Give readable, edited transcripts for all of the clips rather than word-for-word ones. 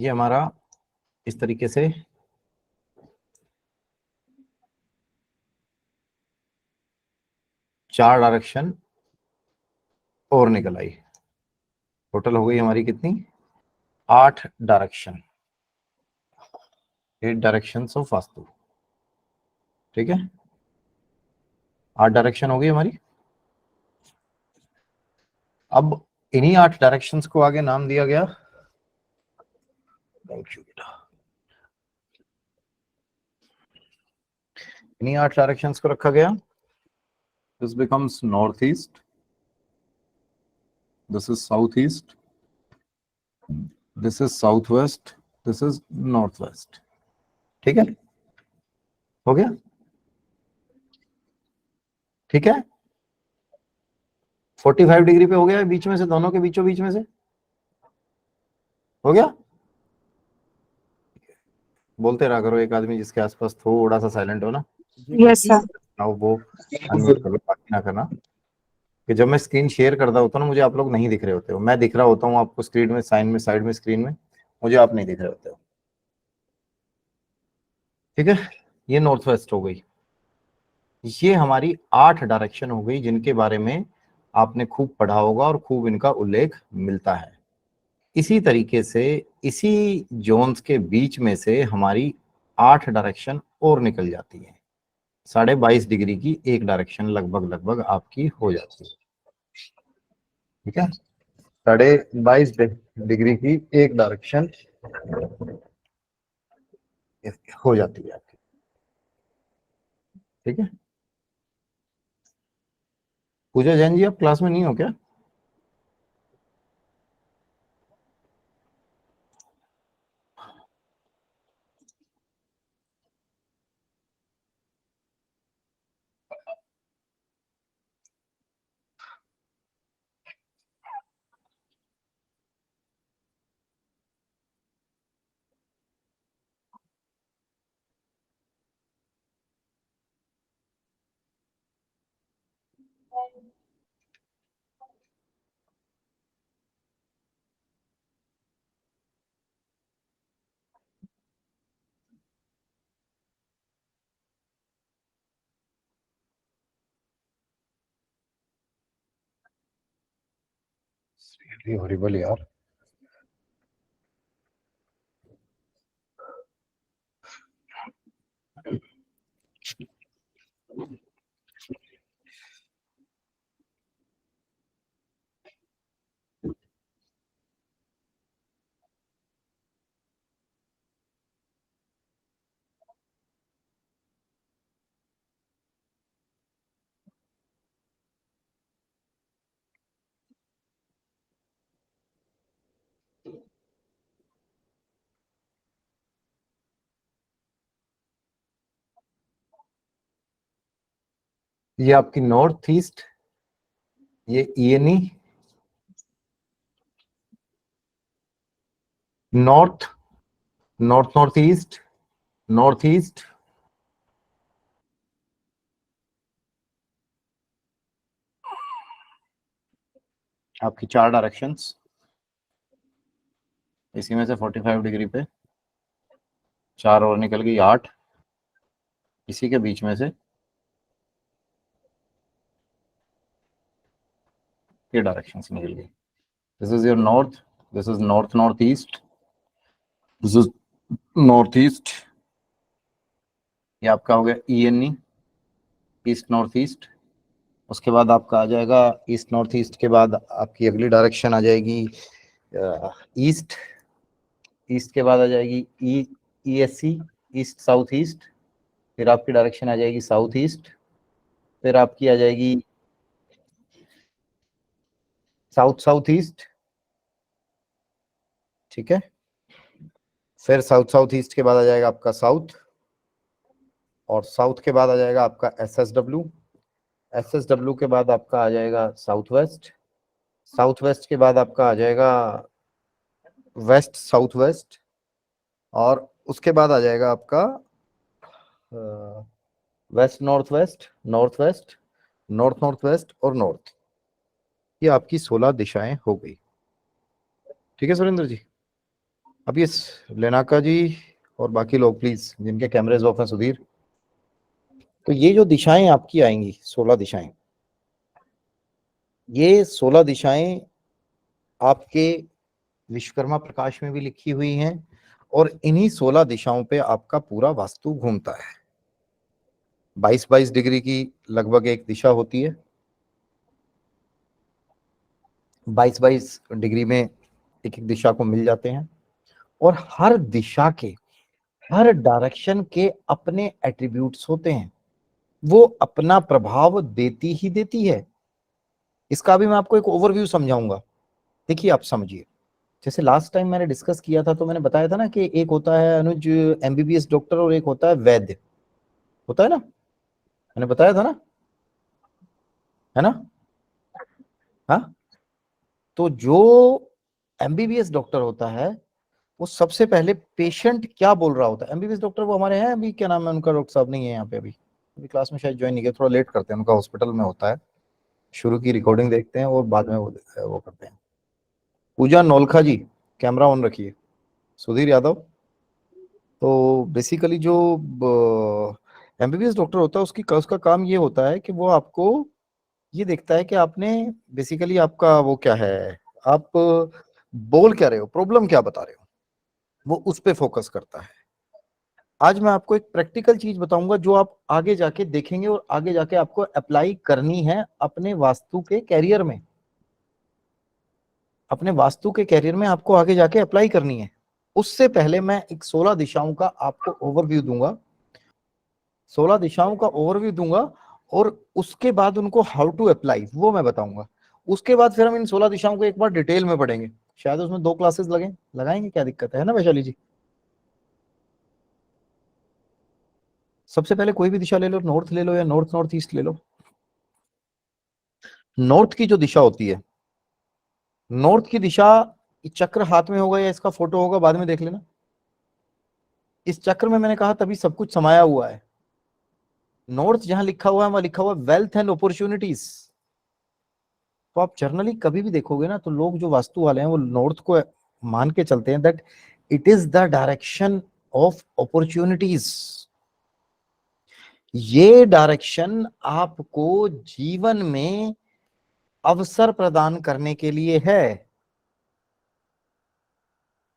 ये हमारा इस तरीके से चार डायरेक्शन और निकल आई। टोटल हो गई हमारी कितनी, 8 डायरेक्शन, 8 डायरेक्शन ऑफ वास्तु। ठीक है, 8 डायरेक्शन हो गई हमारी। अब इन्हीं 8 डायरेक्शंस को आगे नाम दिया गया, थैंक यू बेटा, इन्हीं 8 डायरेक्शंस को रखा गया। This becomes north east, this is south east, this is south west, this is north west. ठीक है, हो गया। ठीक है, 45 डिग्री पे हो गया बीच में से, दोनों के बीचों बीच में से हो गया। बोलते रहा करो, एक आदमी जिसके आसपास थोड़ा सा साइलेंट हो ना। Yes sir. ना वो अनम्यूट कर लो, बाकी ना करना। कि जब मैं स्क्रीन शेयर करता होता हूँ ना, मुझे आप लोग नहीं दिख रहे होते हो, मैं दिख रहा होता हूँ आपको स्क्रीन में, साइन में, साइड में स्क्रीन में, मुझे आप नहीं दिख रहे होते हो। ठीक है, ये नॉर्थ वेस्ट हो गई। ये हमारी 8 डायरेक्शन हो गई जिनके बारे में आपने खूब पढ़ा होगा और खूब इनका उल्लेख मिलता है। इसी तरीके से इसी जोन्स के बीच में से हमारी 8 डायरेक्शन और निकल जाती है। 22.5 डिग्री की एक डायरेक्शन लगभग लगभग आपकी हो जाती है। ठीक है, 22.5 डिग्री की एक डायरेक्शन हो जाती है आपकी। ठीक है, पूजा जैन जी आप क्लास में नहीं हो क्या? हॉरिबल यार। ये आपकी नॉर्थ ईस्ट, ये ENE, north, north north east, north east, आपकी 4 डायरेक्शंस। इसी में से 45 डिग्री पे 4 और निकल गई 8। इसी के बीच में से ये डायरेक्शंस निकल गई। This is your north, this is north north east, this is north east. ये आपका हो गया ईएनई, ईस्ट नॉर्थ ईस्ट। उसके बाद आपका आ जाएगा ईस्ट नॉर्थ ईस्ट के बाद आपकी अगली डायरेक्शन आ जाएगी ईस्ट। ईस्ट के बाद आ जाएगी ईएससी, ईस्ट साउथ ईस्ट। फिर आपकी डायरेक्शन आ जाएगी साउथ ईस्ट। फिर आपकी आ जाएगी साउथ साउथ ईस्ट। ठीक है, फिर साउथ साउथ ईस्ट के बाद आ जाएगा आपका साउथ, और साउथ के बाद आ जाएगा आपका एसएसडब्ल्यू। एसएसडब्ल्यू के बाद आपका आ जाएगा साउथ वेस्ट। साउथ वेस्ट के बाद आपका आ जाएगा वेस्ट साउथ वेस्ट, और उसके बाद आ जाएगा आपका waste north waste, north waste, north north west और नॉर्थ। ये आपकी 16 दिशाएं हो गई। ठीक है सुरेंद्र जी, अब ये लेनाका जी और बाकी लोग प्लीज, जिनके कैमरेज ऑफ हैं, सुधीर, तो ये जो दिशाएं आपकी आएंगी 16 दिशाएं, ये 16 दिशाएं आपके विश्वकर्मा प्रकाश में भी लिखी हुई हैं, और इन्हीं 16 दिशाओं पे आपका पूरा वास्तु घूमता है। 22-22 डिग्री की लगभग एक दिशा होती है, 22-22 डिग्री में एक एक दिशा को मिल जाते हैं, और हर दिशा के, हर डायरेक्शन के अपने एट्रीब्यूट्स होते हैं, वो अपना प्रभाव देती ही देती है। इसका भी मैं आपको एक ओवरव्यू समझाऊंगा, देखिए आप समझिए। जैसे लास्ट टाइम मैंने डिस्कस किया था तो मैंने बताया था ना कि एक होता है अनुज एमबीबीएस डॉक्टर और एक होता है वैद्य, होता है ना, मैंने बताया था ना, है ना? हाँ, तो जो एमबीबीएस डॉक्टर होता है वो सबसे पहले पेशेंट क्या बोल रहा होता है। एमबीबीएस डॉक्टर वो हमारे हैं अभी, क्या नाम है उनका, डॉक्टर साहब नहीं है यहाँ पे अभी, अभी क्लास में शायद ज्वाइन नहीं किया, थोड़ा लेट करते हैं, उनका हॉस्पिटल में होता है, शुरू की रिकॉर्डिंग देखते हैं और बाद में वो करते हैं। पूजा नौलखा जी, कैमरा ऑन रखिए। सुधीर यादव। तो बेसिकली जो एमबीबीएस डॉक्टर होता है उसका काम ये होता है कि वो आपको ये देखता है कि आपने बेसिकली आपका वो क्या है, आप बोल क्या रहे हो, प्रॉब्लम क्या बता रहे हो, वो उस पे फोकस करता है। आज मैं आपको एक प्रैक्टिकल चीज बताऊंगा जो आप आगे जाके देखेंगे और आगे जाके आपको अप्लाई करनी है अपने वास्तु के कैरियर में, अपने वास्तु के कैरियर में आपको आगे जाके अप्लाई करनी है। उससे पहले मैं एक 16 दिशाओं का आपको ओवरव्यू दूंगा, 16 दिशाओं का ओवरव्यू दूंगा, और उसके बाद उनको हाउ टू अप्लाई वो मैं बताऊंगा। उसके बाद फिर हम इन 16 दिशाओं को एक बार डिटेल में पढ़ेंगे, शायद उसमें 2 क्लासेस लगाएंगे, क्या दिक्कत है ना वैशाली जी? सबसे पहले कोई भी दिशा ले लो, नॉर्थ ले लो या नॉर्थ नॉर्थ ईस्ट ले लो। नॉर्थ की जो दिशा होती है, नॉर्थ की दिशा, चक्र हाथ में होगा या इसका फोटो होगा बाद में देख लेना। इस चक्र में मैंने कहा तभी सब कुछ समाया हुआ है। नॉर्थ जहां लिखा हुआ है वहां लिखा हुआ है वेल्थ एंड अपॉर्चुनिटीज। तो आप जर्नली कभी भी देखोगे ना तो लोग जो वास्तु वाले हैं वो नॉर्थ को मान के चलते हैं that it is the direction of opportunities. ये डायरेक्शन आपको जीवन में अवसर प्रदान करने के लिए है।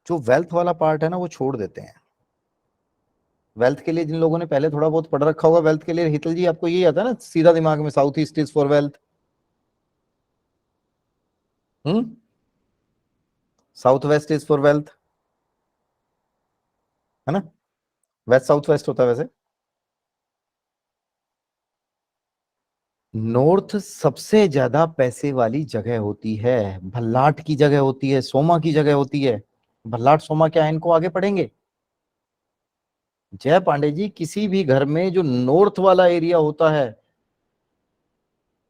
जो वेल्थ वाला पार्ट है ना वो छोड़ देते हैं। वेल्थ के लिए जिन लोगों ने पहले थोड़ा बहुत पढ़ रखा होगा, वेल्थ के लिए हितल जी आपको यही आता है ना सीधा दिमाग में, south east is for wealth. South west is for wealth, है ना? वेस्ट साउथ वेस्ट होता है वैसे। नॉर्थ सबसे ज्यादा पैसे वाली जगह होती है, भल्लाट की जगह होती है, सोमा की जगह होती है। भल्लाट सोमा क्या है इनको आगे पढ़ेंगे। जय पांडे जी, किसी भी घर में जो नॉर्थ वाला एरिया होता है,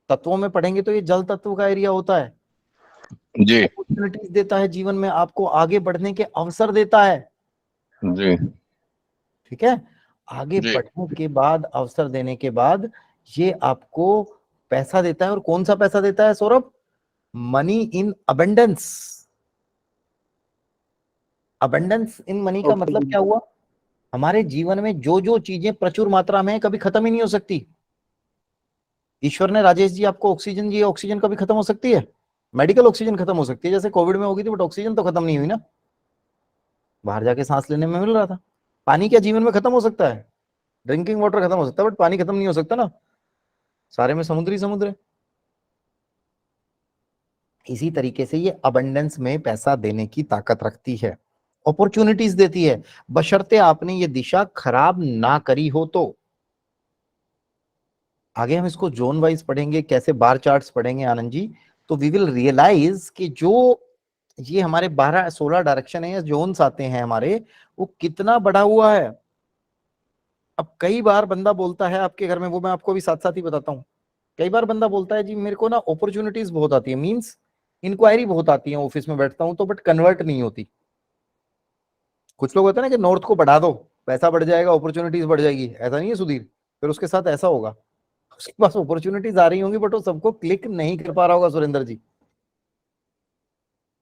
तत्वों में पढ़ेंगे तो ये जल तत्व का एरिया होता है, जी अपॉर्चुनिटीज देता है, जीवन में आपको आगे बढ़ने के अवसर देता है। जी ठीक है, आगे जी बढ़ने के बाद, अवसर देने के बाद ये आपको पैसा देता है। और कौन सा पैसा देता है Saurabh? Money in abundance. Abundance in money का मतलब क्या हुआ? हमारे जीवन में जो जो चीजें प्रचुर मात्रा में है, कभी खत्म ही नहीं हो सकती। ईश्वर ने, राजेश जी, आपको ऑक्सीजन दी, ऑक्सीजन कभी खत्म हो सकती है? मेडिकल ऑक्सीजन खत्म हो सकती है, जैसे कोविड में होगी थी, बट ऑक्सीजन तो खत्म नहीं हुई ना, बाहर जाके सांस लेने में मिल रहा था। पानी क्या जीवन में खत्म हो सकता है? ड्रिंकिंग वाटर खत्म हो सकता है बट पानी खत्म नहीं हो सकता ना, सारे में समुद्र ही समुद्र है। इसी तरीके से ये अबंडेंस में पैसा देने की ताकत रखती है, अपॉर्चुनिटीज देती है, बशर्ते आपने ये दिशा खराब ना करी हो तो। आगे हम इसको जोन वाइज पढ़ेंगे, कैसे बार चार्ट्स पढ़ेंगे आनंद जी, तो वी विल रियलाइज कि जो ये हमारे 12-16 डायरेक्शन है या जोन्स आते हैं हमारे, वो कितना बड़ा हुआ है। अब कई बार बंदा बोलता है आपके घर में, वो मैं आपको भी साथ साथ ही बताता हूँ, कई बार बंदा बोलता है जी मेरे को ना अपॉर्चुनिटीज बहुत आती है, मींस इंक्वायरी बहुत आती है, ऑफिस में बैठता हूँ तो बट कन्वर्ट नहीं होती। कुछ लोग होते हैं ना कि नॉर्थ को बढ़ा दो, पैसा बढ़ जाएगा, अपॉर्चुनिटीज बढ़ जाएगी, ऐसा नहीं है सुधीर, फिर उसके साथ ऐसा होगा, उसके पास अपॉर्चुनिटीज आ रही होंगी बट वो सबको क्लिक नहीं कर पा रहा होगा सुरेंद्र जी।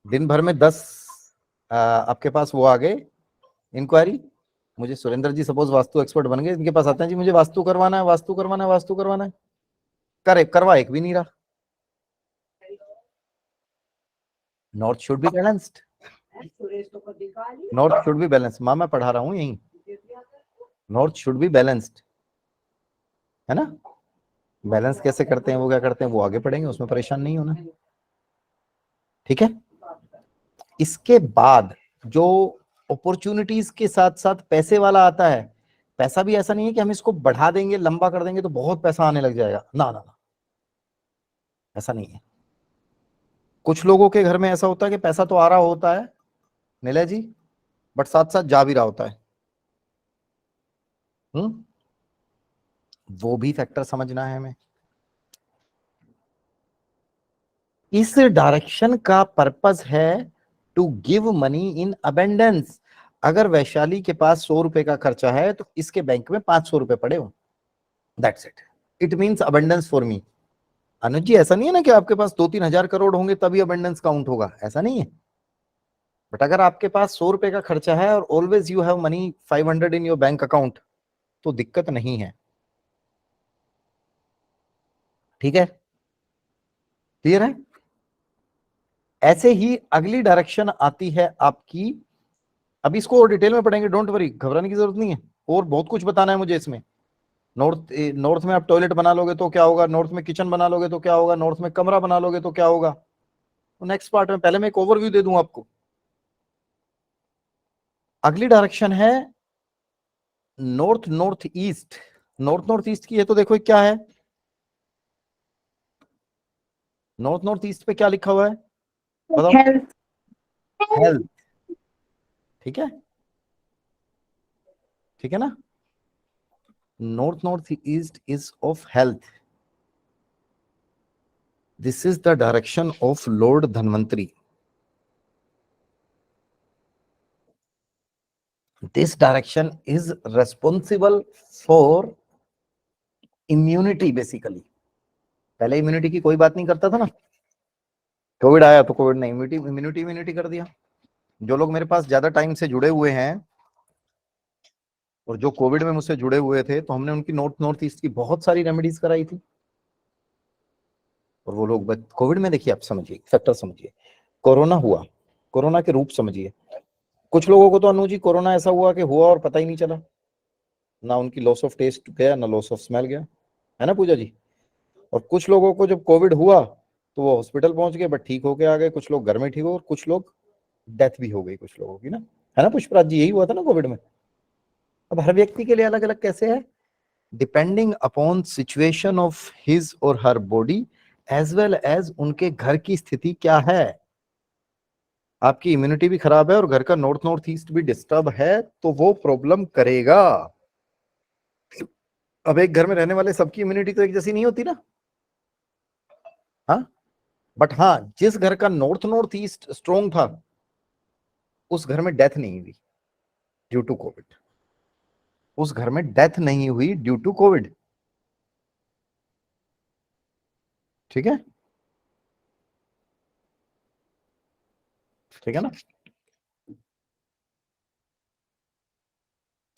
दिन भर में 10 आपके पास वो आ गए इंक्वायरी, मुझे सुरेंद्र जी सपोज वास्तु एक्सपर्ट बन गए, इनके पास आते हैं जी मुझे वास्तु करवाना है, वास्तु करवाना है, वास्तु करवाना है, करवा एक भी नहीं रहा। North should be balanced, north should be balanced. माँ मैं पढ़ा रहा हूँ यहीं, नॉर्थ शुड बी बैलेंस्ड, है ना। बैलेंस कैसे करते हैं, वो क्या करते हैं वो आगे पढ़ेंगे, उसमें परेशान नहीं होना, ठीक है। इसके बाद जो अपॉर्चुनिटीज के साथ साथ पैसे वाला आता है, पैसा भी ऐसा नहीं है कि हम इसको बढ़ा देंगे लंबा कर देंगे तो बहुत पैसा आने लग जाएगा, ना ना ना, ऐसा नहीं है। कुछ लोगों के घर में ऐसा होता है कि पैसा तो आ रहा होता है नीलय जी, बट साथ साथ जा भी रहा होता है। वो भी फैक्टर समझना है हमें। इस डायरेक्शन का पर्पस है to give money in abundance. अगर वैशाली के पास 100 रुपए का खर्चा है तो इसके बैंक में 500 रुपए पड़े हो, that's it, it means abundance for me. Anuj ji ऐसा नहीं है ना कि आपके पास 2-3 हजार करोड़ होंगे तभी अबेंडेंस काउंट होगा, ऐसा नहीं है। बट अगर आपके पास 100 रुपए का खर्चा है और always you have money 500 in your bank account तो दिक्कत नहीं है, ठीक है, क्लियर है। ऐसे ही अगली डायरेक्शन आती है आपकी, अब इसको और डिटेल में पढ़ेंगे, डोंट वरी, घबराने की जरूरत नहीं है, और बहुत कुछ बताना है मुझे इसमें। नॉर्थ में आप टॉयलेट बना लोगे तो क्या होगा, नॉर्थ में किचन बना लोगे तो क्या होगा, नॉर्थ में कमरा बना लोगे तो क्या होगा, तो नेक्स्ट पार्ट में, पहले मैं एक ओवरव्यू दे दूं आपको। अगली डायरेक्शन है north north east. North north east की है तो देखो क्या है, नॉर्थ नॉर्थ ईस्ट पे क्या लिखा हुआ है बताओ, हेल्थ, ठीक है, ठीक है ना। North north east is of health, this is the direction of Lord Dhanvantari. This direction is responsible for immunity basically. पहले इम्यूनिटी की कोई बात नहीं करता था ना, कोविड आया तो कोविड ने इम्यूनिटी इम्यूनिटी इम्यूनिटी कर दिया। जो लोग मेरे पास ज्यादा टाइम से जुड़े हुए हैं और जो कोविड में मुझसे जुड़े हुए थे तो हमने उनकी नॉर्थ नॉर्थ ईस्ट की बहुत सारी रेमेडीज कराई थी, और वो लोग कोविड में, देखिए आप समझिए फैक्टर समझिए, कोरोना हुआ, कोरोना के रूप समझिए। कुछ लोगों को तो अनु जी कोरोना ऐसा हुआ कि हुआ और पता ही नहीं चला, ना उनकी लॉस ऑफ टेस्ट गया ना लॉस ऑफ स्मेल गया, है ना पूजा जी। और कुछ लोगों को जब कोविड हुआ तो वो हॉस्पिटल पहुंच गए बट ठीक होके आ गए, कुछ लोग घर में ठीक हो, और कुछ लोग डेथ भी हो गई कुछ लोगों की ना, है ना पुष्पराज जी, यही हुआ था ना कोविड में। अब हर व्यक्ति के लिए अलग अलग कैसे है, depending upon situation of his और हर बॉडी एज वेल एज उनके घर की स्थिति क्या है। आपकी इम्यूनिटी भी खराब है और घर का नॉर्थ नॉर्थ ईस्ट भी डिस्टर्ब है तो वो प्रॉब्लम करेगा। अब एक घर में रहने वाले सबकी इम्यूनिटी तो एक जैसी नहीं होती ना, हाँ, बट हाँ जिस घर का नॉर्थ नॉर्थ ईस्ट स्ट्रॉन्ग था उस घर में डेथ नहीं हुई ड्यू टू कोविड, उस घर में डेथ नहीं हुई ड्यू टू कोविड, ठीक है, ठीक है ना।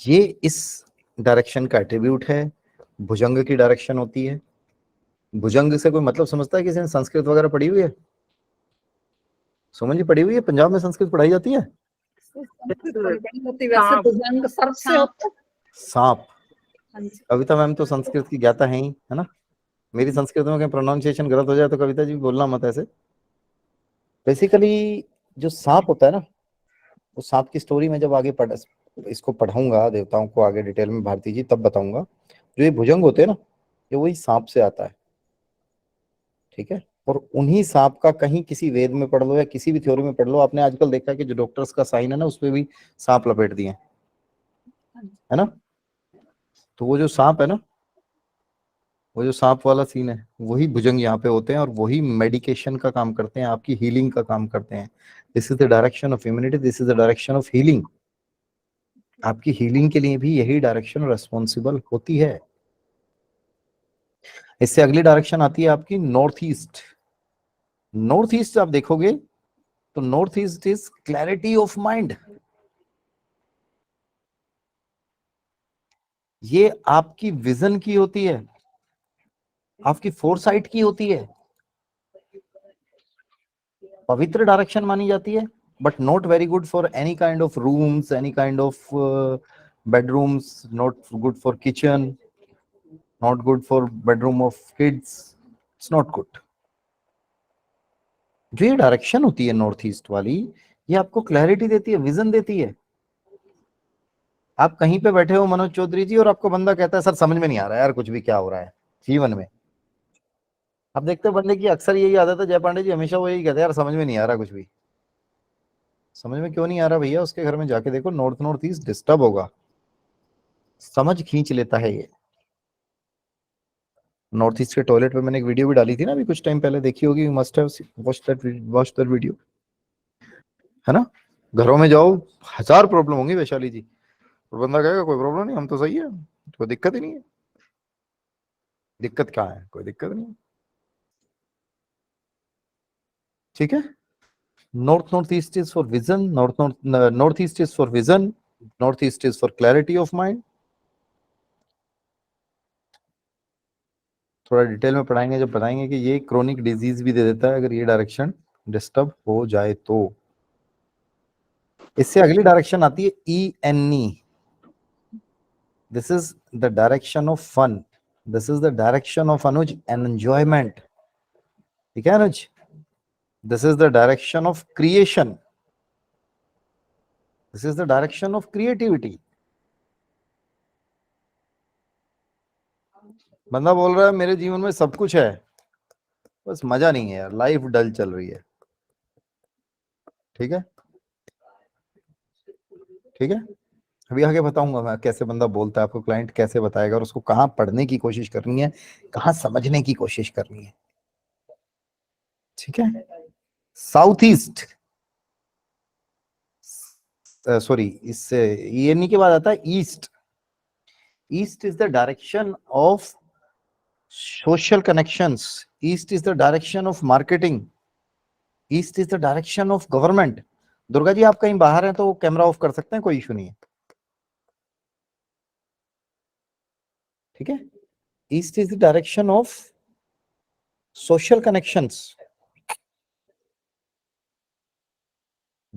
ये इस डायरेक्शन का एट्रीब्यूट है, भुजंग की डायरेक्शन होती है। भुजंग से कोई मतलब समझता है किसी ने, संस्कृत वगैरह पढ़ी हुई है, सुमन जी पढ़ी हुई है, पंजाब में संस्कृत पढ़ाई जाती है। वैसे भुजंग सर्प से होता है। सांप, कविता मैम तो संस्कृत की ज्ञाता है ही, है ना। मेरी संस्कृत में कहीं प्रोनाउंसिएशन गलत हो जाए तो कविता जी बोलना मत ऐसे। बेसिकली जो सांप होता है ना, उस सांप की स्टोरी में जब आगे इसको पढ़ाऊंगा देवताओं को आगे डिटेल में भारती जी तब बताऊंगा। जो ये भुजंग होते हैं ना, ये वही सांप से आता है, ठीक है। और उन्हीं सांप का कहीं किसी वेद में पढ़ लो या किसी भी थ्योरी में पढ़ लो, आपने आजकल देखा है कि जो डॉक्टर्स का साइन है ना उस पर भी सांप लपेट दिए, है ना। तो वो जो सांप है ना, वो जो सांप वाला सीन है वही भुजंग यहाँ पे होते हैं और वही मेडिकेशन का काम करते हैं, आपकी हीलिंग का काम करते हैं। This is the direction of immunity, this is the direction of healing. आपकी हीलिंग के लिए भी यही डायरेक्शन रेस्पॉन्सिबल होती है। इससे अगली डायरेक्शन आती है आपकी नॉर्थ ईस्ट। नॉर्थ ईस्ट आप देखोगे तो north east is clarity of mind. ये आपकी विजन की होती है, आपकी फोरसाइट की होती है, पवित्र डायरेक्शन मानी जाती है, but not very good for any kind of rooms, any kind of bedrooms, not good for kitchen, not good for bedroom of kids, it's not good. जो ये डायरेक्शन होती है नॉर्थ ईस्ट वाली, ये आपको क्लैरिटी देती है, विजन देती है। आप कहीं पे बैठे हो मनोज चौधरी जी, और आपको बंदा कहता है सर समझ में नहीं आ रहा है यार कुछ भी क्या हो रहा है जीवन में। आप देखते हो बंदे की अक्सर यही आदत है, जय पांडे जी हमेशा वो यही कहते हैं यार समझ में नहीं आ रहा कुछ भी। समझ में क्यों नहीं आ रहा भैया? उसके घर में जाके देखो, नॉर्थ नॉर्थ ईस्ट डिस्टर्ब होगा, समझ खींच लेता है ये। नॉर्थ ईस्ट के टॉयलेट पे मैंने एक वीडियो भी डाली थी ना अभी कुछ टाइम पहले, देखी होगी, must have watch that video, है ना? घरों में जाओ, हजार प्रॉब्लम होंगी वैशाली जी, और बंदा कहेगा कोई प्रॉब्लम नहीं, हम तो सही है, कोई दिक्कत ही नहीं है। दिक्कत क्या है? कोई दिक्कत नहीं है। ठीक है। North east is for vision, north east is for vision, north east is for clarity of mind. थोड़ा डिटेल में पढ़ाएंगे जब बताएंगे कि ये क्रोनिक डिजीज भी दे देता है अगर ये डायरेक्शन डिस्टर्ब हो जाए तो। इससे अगली डायरेक्शन आती है E N E. This is the direction of fun, this is the direction of Anuj enjoyment. ठीक है Anuj? This is the direction of creation, this is the direction of creativity. बंदा बोल रहा है मेरे जीवन में सब कुछ है, बस मजा नहीं है यार, लाइफ डल चल रही है। ठीक है, ठीक है। अभी आगे बताऊंगा मैं कैसे बंदा बोलता है, आपको क्लाइंट कैसे बताएगा, और उसको कहाँ पढ़ने की कोशिश करनी है, कहाँ समझने की कोशिश करनी है। ठीक है। साउथ ईस्ट, सॉरी, इससे ईएनई के बाद आता है east. East is the direction of social connections, east is the direction of marketing, east is the direction of government. Durga ji आप कहीं बाहर हैं तो कैमरा ऑफ कर सकते हैं, कोई इशू नहीं है। ठीक है। East is the direction of social connections.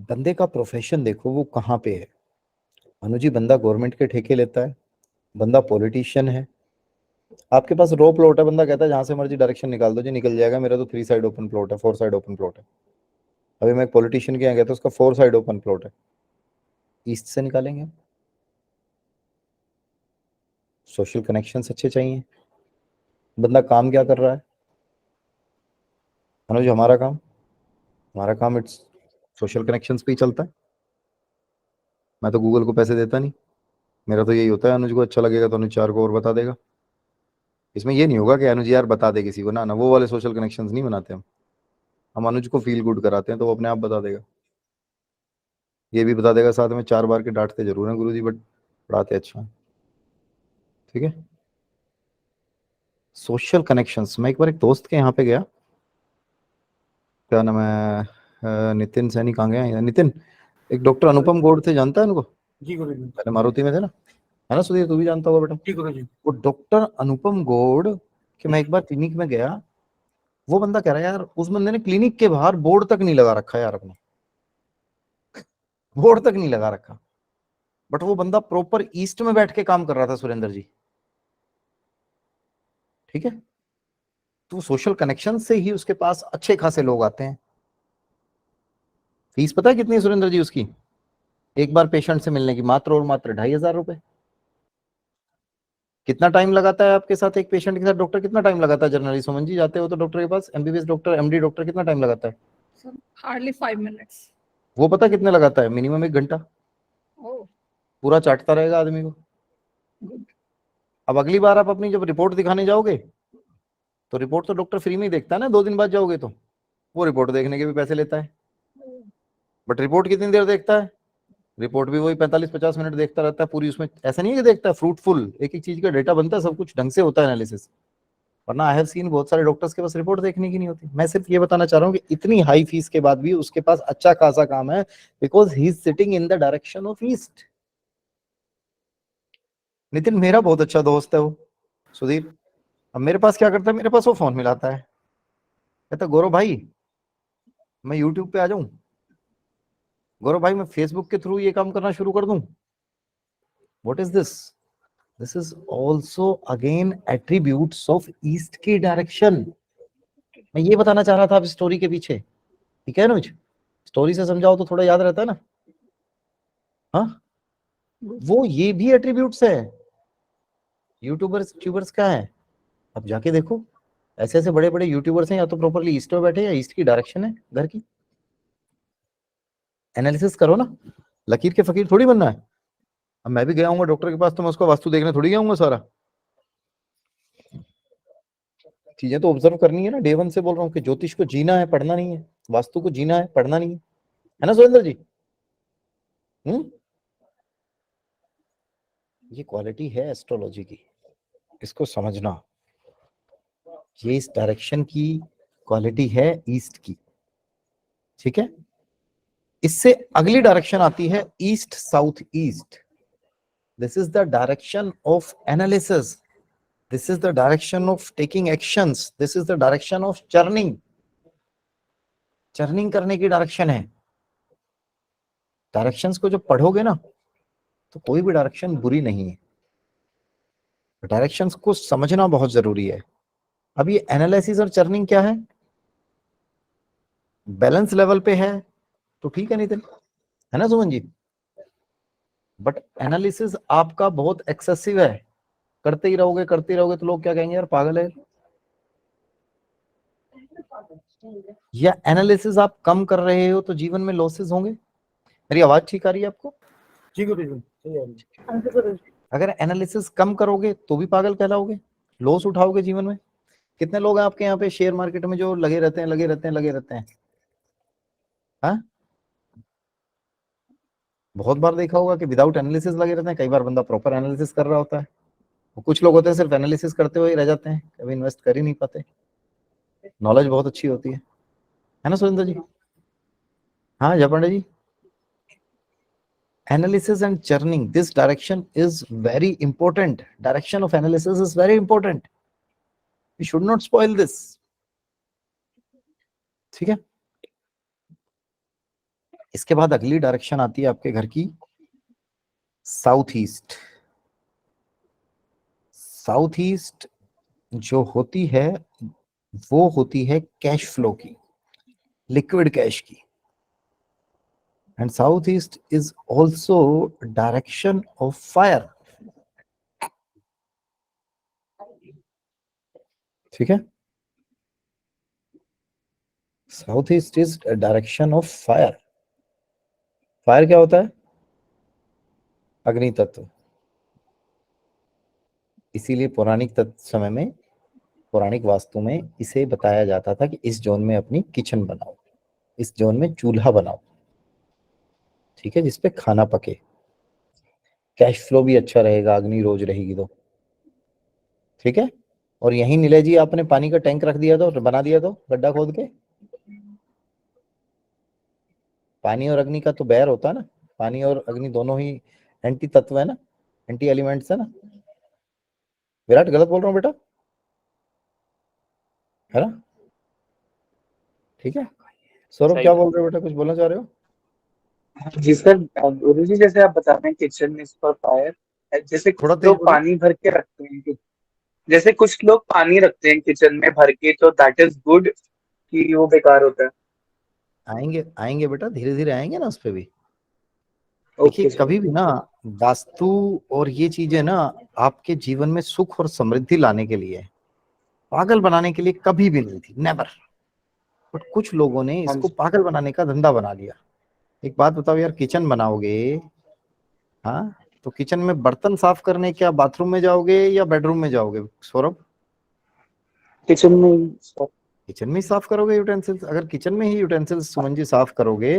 बंदे का प्रोफेशन देखो वो कहाँ पे है। अनुजी बंदा गवर्नमेंट के ठेके लेता है, बंदा पॉलिटिशियन है, आपके पास रो प्लॉट है, बंदा कहता है जहां से मर्जी डायरेक्शन निकाल दो जी, निकल जाएगा, मेरा तो 3 साइड ओपन प्लॉट है, 4 साइड ओपन प्लॉट है। अभी मैं एक पॉलिटिशियन के यहाँ गया था, उसका 4 साइड ओपन प्लॉट है। ईस्ट से निकालेंगे। सोशल कनेक्शंस अच्छे चाहिए। बंदा काम क्या कर रहा है अनुज? हमारा काम इट्स सोशल कनेक्शंस पे ही चलता है। मैं तो गूगल को पैसे देता नहीं, मेरा तो यही होता है अनुज को अच्छा लगेगा तो अनुज 4 को और बता देगा। इसमें ये नहीं होगा कि अनुज यार बता दे किसी को, ना ना, वो वाले सोशल कनेक्शंस नहीं बनाते हम अनुज को फील गुड कराते हैं तो वो अपने आप बता देगा। ये भी बता देगा साथ में, 4 बार के डांटते जरूर हैं गुरुजी, बट पढ़ाते अच्छा है। ठीक है। Social connections. मैं एक बार एक दोस्त के यहाँ पे गया, क्या नाम है, नितिन सैनी, कहाँ गया नितिन? एक डॉक्टर अनुपम गौड़ थे, जानता है उनको? जी गुरु जी। पहले मारुति में थे ना, है ना सुधीर? तू भी जानता होगा बेटा। जी गुरु जी। वो डॉक्टर अनुपम गौड़ कि मैं एक बार क्लिनिक में गया, वो बंदा कह रहा है यार उस बंदे ने क्लिनिक के बाहर बोर्ड तक नहीं लगा रखा यार, अपने बोर्ड तक नहीं लगा रखा, बट वो बंदा प्रॉपर ईस्ट में बैठ के काम कर रहा था सुरेंद्र जी। ठीक है। तो सोशल कनेक्शन से ही उसके पास अच्छे खासे लोग आते हैं। फीस पता है कितनी है सुरेंद्र जी उसकी, एक बार पेशेंट से मिलने की? मात्र और मात्र 2,500 रुपए। कितना टाइम लगाता है आपके साथ एक पेशेंट के साथ डॉक्टर? कितना टाइम लगाता है जनरली? सुमन जी जाते हो तो डॉक्टर के पास, एमबीबीएस डॉक्टर, एमडी डॉक्टर, कितना टाइम लगाता है? Hardly 5 minutes. वो पता कितने लगाता है? मिनिमम 1 घंटा। Oh, पूरा चाटता रहेगा आदमी को। good. अब अगली बार आप अपनी जब रिपोर्ट दिखाने जाओगे तो रिपोर्ट तो डॉक्टर फ्री में ही देखता है ना, 2 दिन बाद जाओगे तो वो रिपोर्ट देखने के भी पैसे लेता है, बट रिपोर्ट कितनी देर देखता है? रिपोर्ट भी वही 45-50 मिनट देखता रहता है पूरी। उसमें ऐसा नहीं है कि देखता है फ्रूटफुल, एक एक चीज का डेटा बनता है, सब कुछ ढंग से होता है एनालिसिस। वरना आई हैव सीन बहुत सारे डॉक्टर्स के पास रिपोर्ट देखने की नहीं होती। मैं सिर्फ ये बताना चाह रहा हूँ कि इतनी हाई फीस के बाद भी उसके पास अच्छा खासा काम है, because he is sitting in the direction of east. Nitin मेरा बहुत अच्छा दोस्त है वो, सुधीर। अब मेरे पास क्या करता है, मेरे पास वो फोन मिलाता है, कहता गौरव भाई मैं यूट्यूब पे आ जाऊं, गौरव भाई मैं फेसबुक के थ्रू ये काम करना शुरू कर दूं। What is this? This is also again attributes of east की डायरेक्शन। मैं ये बताना चाह रहा था अब स्टोरी के पीछे, ठीक है अनुज? स्टोरी से समझाओ तो थोड़ा याद रहता है ना। हाँ, वो ये भी एट्रीब्यूट्स है। यूट्यूबर्स ट्यूबर्स क्या है, अब जाके देखो, ऐसे ऐसे बड़े बड़े यूट्यूबर्स हैं, या तो प्रॉपरली ईस्ट में बैठे या ईस्ट की डायरेक्शन है घर की। एनालिसिस करो ना, लकीर के फकीर थोड़ी बनना है। अब मैं भी गया हूँ डॉक्टर के पास, तो मैं उसको वास्तु देखने थोड़ी गया हूँ सारा। चीजें तो ऑब्जर्व करनी है ना। डे वन से बोल रहा हूँ कि ज्योतिष को जीना है, पढ़ना नहीं है। वास्तु को जीना है, पढ़ना नहीं है ना सुरेंद्र जी? ये क्वालिटी है एस्ट्रोलॉजी की, इसको समझना। ये इस डायरेक्शन की क्वालिटी है ईस्ट की, ठीक है? इससे अगली डायरेक्शन आती है east south east. This is the direction of analysis, this is the direction of taking actions, this is the direction of churning. Churning करने की डायरेक्शन है। डायरेक्शंस को जब पढ़ोगे ना, तो कोई भी डायरेक्शन बुरी नहीं है। डायरेक्शंस को समझना बहुत जरूरी है। अब ये एनालिसिस और चर्निंग क्या है? बैलेंस लेवल पे है तो ठीक है नितिन, है ना सुमन जी? बट एनालिसिस आपका बहुत एक्सेसिव है, करते ही रहोगे तो लोग क्या कहेंगे, यार पागल है। या एनालिसिस आप कम कर रहे हो तो जीवन में लॉसेस होंगे। मेरी आवाज ठीक आ रही है आपको? जी गुरुजी, सही आ रही है। अगर एनालिसिस कम करोगे तो भी पागल कहलाओगे, लॉस उठाओगे जीवन में। कितने लोग हैं आपके यहाँ पे शेयर मार्केट में जो लगे रहते हैं, लगे रहते हैं? हाँ, बहुत बार देखा होगा कि विदाउट एनालिसिस लगे रहते हैं। कई बार बंदा प्रॉपर एनालिसिस कर रहा होता है। कुछ लोग होते हैं सिर्फ एनालिसिस करते हुए ही रह जाते हैं, कभी इन्वेस्ट कर ही नहीं पाते। नॉलेज बहुत अच्छी होती है ना सुरेंद्र जी? हाँ जय Pandey ji. Analysis and churning, this direction is very important. Direction of analysis is very important. We should not spoil this. ठीक है? इसके बाद अगली डायरेक्शन आती है आपके घर की साउथ ईस्ट। साउथ ईस्ट जो होती है वो होती है कैश फ्लो की, लिक्विड कैश की। And south east is also direction of fire. ठीक है? South east is direction of fire. Fire क्या होता है? अग्नि तत्व। इसीलिए पौराणिक समय में, पौराणिक वास्तु में इसे बताया जाता था कि इस जोन में अपनी किचन बनाओ, इस जोन में चूल्हा बनाओ, ठीक है, जिसपे खाना पके। कैश फ्लो भी अच्छा रहेगा, अग्नि रोज रहेगी तो, ठीक है। और यहीं नीले जी आपने पानी का टैंक रख दिया तो, बना दिया तो गड्ढा खोद के। पानी और अग्नि का तो बैर होता है ना, पानी और अग्नि दोनों ही एंटी तत्व है ना, एंटी एलिमेंट्स है ना। विराट गलत बोल रहा हूँ बेटा, है ना? ठीक है। सौरभ क्या बोल रहे हो बेटा, कुछ बोलना चाह रहे हो? जी सर, गुरुजी जैसे आप बता रहे हैं किचन में फॉर फायर, जैसे थोड़ा कुछ तेज लोग बोलिए। पानी भर के रखते हैं जैसे कुछ लोग पानी रखते हैं किचन में भर के, तो दैट इज गुड कि वो बेकार होता है? आएंगे आएंगे बेटा, धीरे धीरे आएंगे ना उस पर भी। देखिए ओके सर। कभी भी ना, वास्तु और ये चीजें ना आपके जीवन में सुख और समृद्धि लाने के लिए, पागल बनाने के लिए कभी भी नहीं थी, नेवर। बट कुछ लोगों ने हाँ इसको जी। पागल बनाने का धंधा बना लिया। एक बात बताओ यार, किचन बनाओगे, हाँ, तो किचन में बर्तन साफ करने क्या बाथरूम में जाओगे या बेडरूम में जाओगे सौरभ? किचन में सर। किचन में ही साफ करोगे यूटेंसिल्स। अगर किचन में ही यूटेंसिल्स सुमन जी साफ करोगे,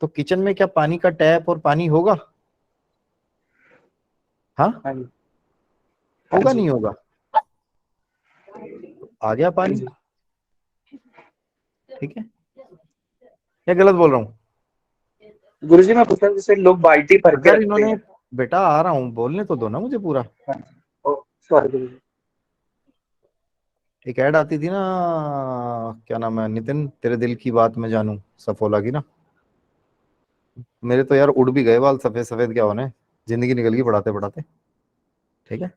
तो किचन में क्या पानी का टैप और पानी होगा? हाँ, हाँ जी। हाँ होगा जी। नहीं होगा? आ गया पानी, जी। ठीक है, क्या गलत बोल रहा हूँ? गुरुजी मैं पूछ रहा हूँ जैसे लोग बाल्टी भर के अगर रखते इन्होंने, हैं। बेटा आ रहा हूँ, बोलने तो दो ना मुझे पूरा। ओ सॉरी गुरुजी। एक ऐड आती थी ना, क्या नाम है, नितिन, तेरे दिल की बात मैं जानूं, सफोला की ना। मेरे तो यार उड़ भी गए बाल, सफेद सफेद क्या होने, जिंदगी निकल गई पढ़ाते पढ़ाते, ठीक है।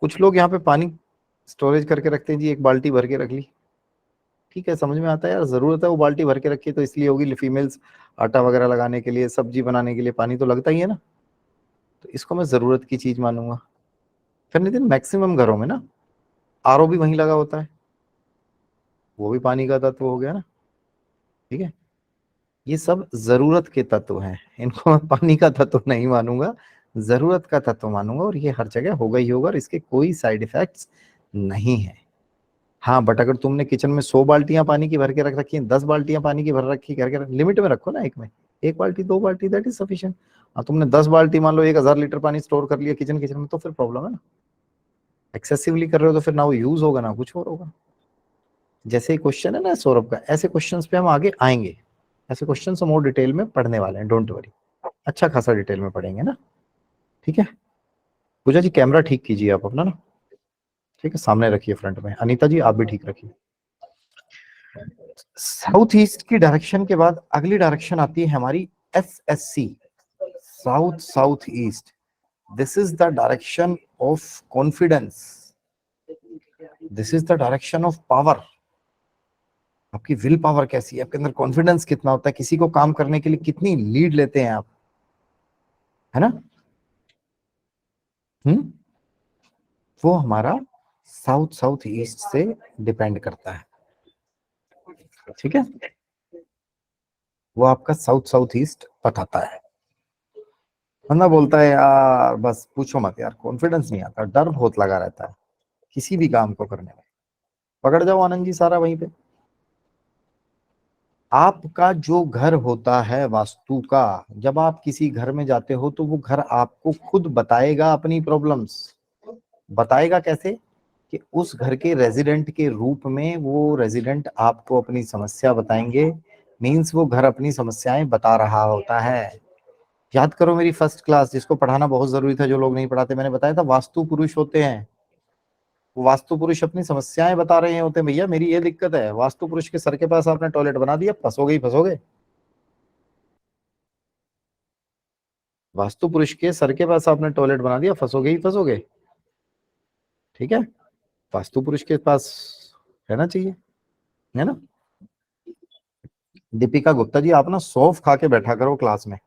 कुछ लोग यहाँ पे पानी स्टोरेज करके रखते हैं जी, एक बाल्टी भर के रख ली, ठीक है, समझ में आता है यार, जरूरत है वो बाल्टी भर के रखी है तो इसलिए होगी, फीमेल्स आटा वगैरह लगाने के लिए, सब्जी बनाने के लिए पानी तो लगता ही है ना, तो इसको मैं जरूरत की चीज मानूंगा। फिर नितिन मैक्सिमम घरों में ना आरओ भी वहीं लगा होता है, वो भी पानी का तत्व हो गया ना, ठीक है। ये सब जरूरत के तत्व हैं, इनको मैं पानी का तत्व नहीं मानूंगा, जरूरत का तत्व मानूंगा, और ये हर जगह होगा ही होगा, और इसके कोई साइड इफेक्ट्स नहीं है। हाँ बट अगर तुमने किचन में 100 बाल्टियां पानी की भर के रख रखी हैं, 10 बाल्टियां पानी की भर रखी करके, लिमिट में रखो ना, एक में एक बाल्टी 2 बाल्टी, दैट इज सफिशिएंट। हाँ तुमने 10 बाल्टी मान लो 1000 लीटर पानी स्टोर कर लिया किचन में, तो फिर प्रॉब्लम है ना, एक्सेसिवली कर रहे हो तो फिर ना वो यूज होगा ना कुछ और होगा। जैसे ही क्वेश्चन है ना सौरभ का, ऐसे क्वेश्चंस पे हम आगे आएंगे, ऐसे क्वेश्चंस हम और डिटेल में पढ़ने वाले हैं, डोंट वरी, अच्छा खासा डिटेल में पढ़ेंगे ना, ठीक है। पूजा जी कैमरा ठीक कीजिए आप अपना ना, ठीक है, सामने रखिए फ्रंट में, अनीता जी आप भी ठीक रखिए। साउथ ईस्ट की डायरेक्शन के बाद अगली डायरेक्शन आती है हमारी SSC, south south east. This is the direction of confidence, this is the direction of power. आपकी विल पावर कैसी है, आपके अंदर कॉन्फिडेंस कितना होता है, किसी को काम करने के लिए कितनी लीड लेते हैं आप, है ना। वो हमारा साउथ साउथ ईस्ट से डिपेंड करता है, ठीक है, वो आपका साउथ साउथ ईस्ट बताता है। बंदा बोलता है यार बस पूछो मत यार, कॉन्फिडेंस नहीं आता, डर बहुत लगा रहता है किसी भी काम को करने में। पकड़ जाओ आनंद जी सारा वहीं पे। आपका जो घर होता है वास्तु का, जब आप किसी घर में जाते हो तो वो घर आपको खुद बताएगा अपनी प्रॉब्लम्स। बताएगा कैसे, कि उस घर के रेजिडेंट के रूप में वो रेजिडेंट आपको अपनी समस्या बताएंगे, मींस वो घर अपनी समस्याएं बता रहा होता है। याद करो मेरी फर्स्ट क्लास, जिसको पढ़ाना बहुत जरूरी था, जो लोग नहीं पढ़ाते, मैंने बताया था वास्तु पुरुष होते हैं, वो वास्तु पुरुष अपनी समस्याएं बता रहे होते हैं, भैया मेरी ये दिक्कत है, वास्तु पुरुष के सर के पास आपने टॉयलेट बना दिया, फंसोगे ही फंसोगे। वास्तु पुरुष के सर के पास आपने टॉयलेट बना दिया, फंसोगे ही फंसोगे, ठीक है। वास्तु पुरुष के पास रहना चाहिए, है ना। दीपिका गुप्ता जी आप ना सौंफ खा के बैठा करो क्लास में,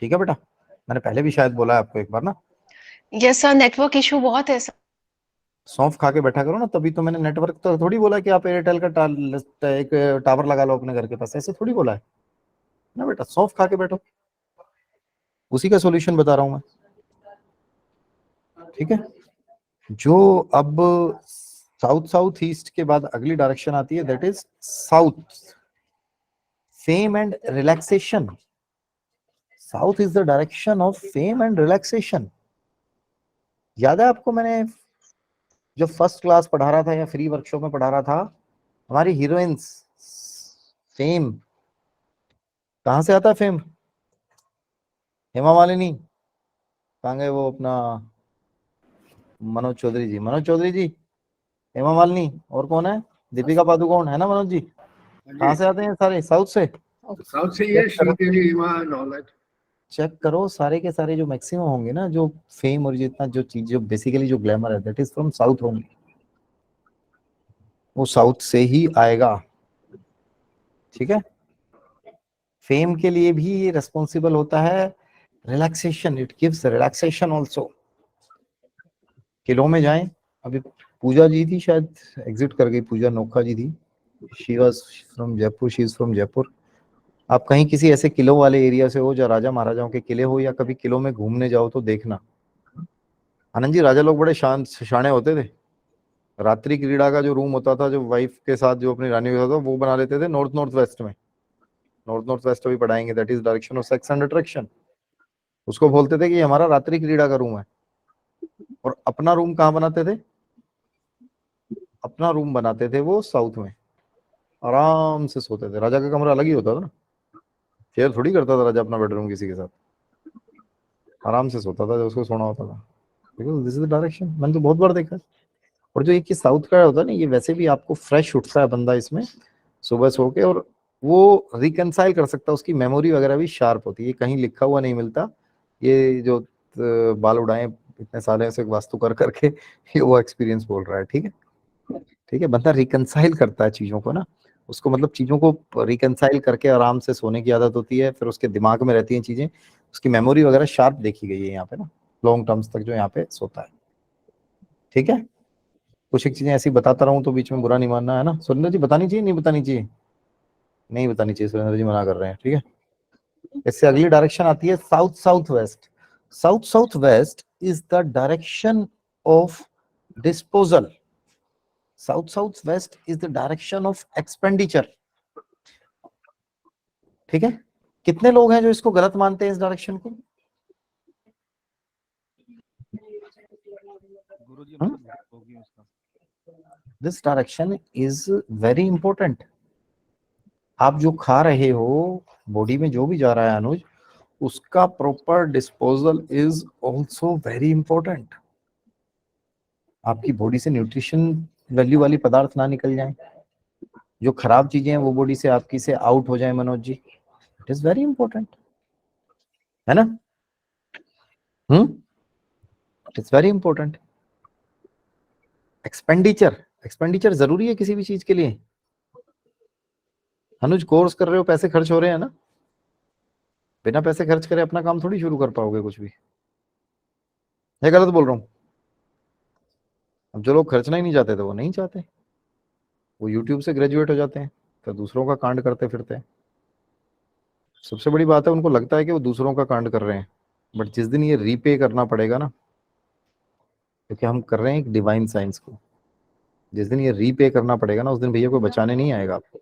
ठीक है बेटा, मैंने पहले भी शायद बोला है आपको एक बार ना। यस सर, नेटवर्क इशू बहुत है सर। सौंफ खा के बैठा करो ना, तभी तो मैंने नेटवर्क तो थोड़ी बोला कि आप एयरटेल का एक टावर लगा लो अपने घर के पास, ऐसे थोड़ी बोला है ना बेटा, सौंफ खा के बैठो, उसी का सॉल्यूशन बता रहा हूं मैं, ठीक है। जो अब साउथ साउथ ईस्ट के बाद अगली डायरेक्शन आती है, that is south, fame and relaxation. South is the direction of fame and relaxation. याद है आपको, मैंने जो फर्स्ट क्लास पढ़ा रहा था या फ्री वर्कशॉप में पढ़ा रहा था, हमारी हीरोइंस फेम, कहां से आता है फेम? हेमा मालिनी, कहाँ गए वो अपना मनोज चौधरी जी, मनोज चौधरी जी, हेमा मालिनी, और कौन है, दीपिका पादुकोण, है ना मनोज जी। कहाँ से आते हैं सारे? साउथ से। साउथ से ये श्रीदेवी ईमान ऑल दैट। चेक करो सारे के सारे जो मैक्सिमम होंगे ना, जो फेम और जितना जो चीज जो बेसिकली जो ग्लैमर है, दैट इज फ्रॉम साउथ होंगे, वो साउथ से ही आएगा, ठीक है। फेम के लिए भी ये रेस्पॉन्सिबल होता है relaxation, it gives relaxation also. Kilo में जाएं, अभी पूजा जी थी शायद, एग्जिट कर गई, पूजा नोखा जी थी, she was from Jaipur, she is from Jaipur. आप कहीं किसी ऐसे किलो वाले एरिया से हो, जहाँ राजा महाराजाओं के किले हो, या कभी किलो में घूमने जाओ तो देखना, आनंद जी राजा लोग बड़े शान शाणे होते थे। रात्रि क्रीड़ा का जो रूम होता था, जो वाइफ के साथ जो अपनी रानी के साथ, वो बना लेते थे नॉर्थ नॉर्थ वेस्ट में। नॉर्थ नॉर्थ वेस्ट अभी पढ़ाएंगे, that is direction of sex and attraction. उसको बोलते थे कि हमारा रात्रि क्रीड़ा का रूम है। और अपना रूम कहाँ बनाते थे? अपना रूम बनाते थे वो साउथ में, आराम से सोते थे। राजा का कमरा अलग ही होता था ना, शेयर थोड़ी करता था राजा अपना बेडरूम किसी के साथ, आराम से सोता था जब उसको सोना होता था। Because this is the direction, मैंने तो बहुत बार देखा है। और जो एक साउथ का होता है ना, ये वैसे भी आपको फ्रेश उठता है बंदा इसमें सुबह सो के, और वो रिकंसाइल कर सकता है, उसकी मेमोरी वगैरह भी शार्प होती है। ये कहीं लिखा हुआ नहीं मिलता, ये जो बाल उड़ाए इतने सालों से वास्तु कर करके ये वो एक्सपीरियंस बोल रहा है। ठीक है, ठीक है, बंदा रिकंसाइल करता है चीजों को ना, उसको मतलब चीजों को रिकंसाइल करके आराम से सोने की आदत होती है, फिर उसके दिमाग में रहती हैं चीजें, उसकी मेमोरी वगैरह शार्प देखी गई है यहाँ पे ना, लॉन्ग टर्म्स तक जो यहाँ पे सोता है। ठीक है, कुछ एक चीजें ऐसी बताता रहूं तो बीच में बुरा नहीं मानना है ना। सुरेंद्र जी बतानी चाहिए नहीं बतानी चाहिए? नहीं बतानी चाहिए, सुरेंद्र जी मना कर रहे हैं। ठीक है, इससे अगली डायरेक्शन आती है south south west. South south west is the direction of disposal. South south west is the direction of expenditure. ठीक है, कितने लोग हैं जो इसको गलत मानते हैं इस डायरेक्शन को? This direction is very important. आप जो खा रहे हो, बॉडी में जो भी जा रहा है अनुज, उसका proper disposal is also very important. आपकी बॉडी से न्यूट्रिशन वैल्यू वाली पदार्थ ना निकल जाए, जो खराब चीजें हैं वो बॉडी से आपकी से आउट हो जाए Manoj ji, it is very important, है ना? It is very important. Expenditure, expenditure जरूरी है किसी भी चीज के लिए। अनुज कोर्स कर रहे हो, पैसे खर्च हो रहे हैं ना, बिना पैसे खर्च करे अपना काम थोड़ी शुरू कर पाओगे कुछ भी। ये गलत बोल रहा हूँ? अब जो लोग खर्चना ही नहीं चाहते थे वो नहीं चाहते, वो यूट्यूब से ग्रेजुएट हो जाते हैं, तो दूसरों का कांड करते फिरते हैं। सबसे बड़ी बात है, उनको लगता है कि वो दूसरों का कांड कर रहे हैं, बट जिस दिन ये रीपे करना पड़ेगा ना, क्योंकि हम कर रहे हैं एक डिवाइन साइंस को, जिस दिन ये रीपे करना पड़ेगा ना, उस दिन भैया कोई बचाने नहीं आएगा आपको।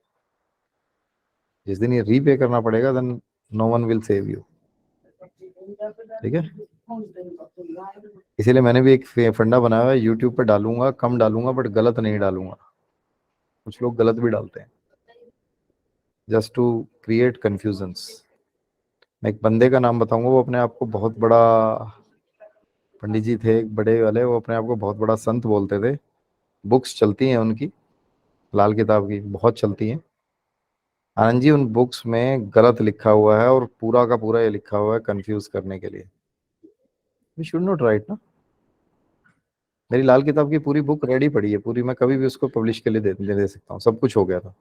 जिस दिन ये रीपे करना पड़ेगा, then no one will save you. ठीक है, इसीलिए मैंने भी एक फंडा बनाया हुआ है, यूट्यूब पे डालूंगा, कम डालूंगा बट गलत नहीं डालूंगा। कुछ लोग गलत भी डालते हैं जस्ट टू क्रिएट कंफ्यूजन्स। मैं एक बंदे का नाम बताऊंगा, वो अपने आप को बहुत बड़ा पंडित जी थे, एक बड़े वाले, वो अपने आप को बहुत बड़ा संत बोलते थे। बुक्स चलती हैं उनकी, लाल किताब की बहुत चलती हैं। आनंद जी, उन बुक्स में गलत लिखा हुआ है और पूरा का पूरा ये लिखा हुआ है कंफ्यूज करने के लिए। वी शुड नॉट राइट ना। मेरी लाल किताब की पूरी बुक रेडी पड़ी है पूरी, मैं कभी भी उसको पब्लिश के लिए दे सकता हूँ, सब कुछ हो गया था।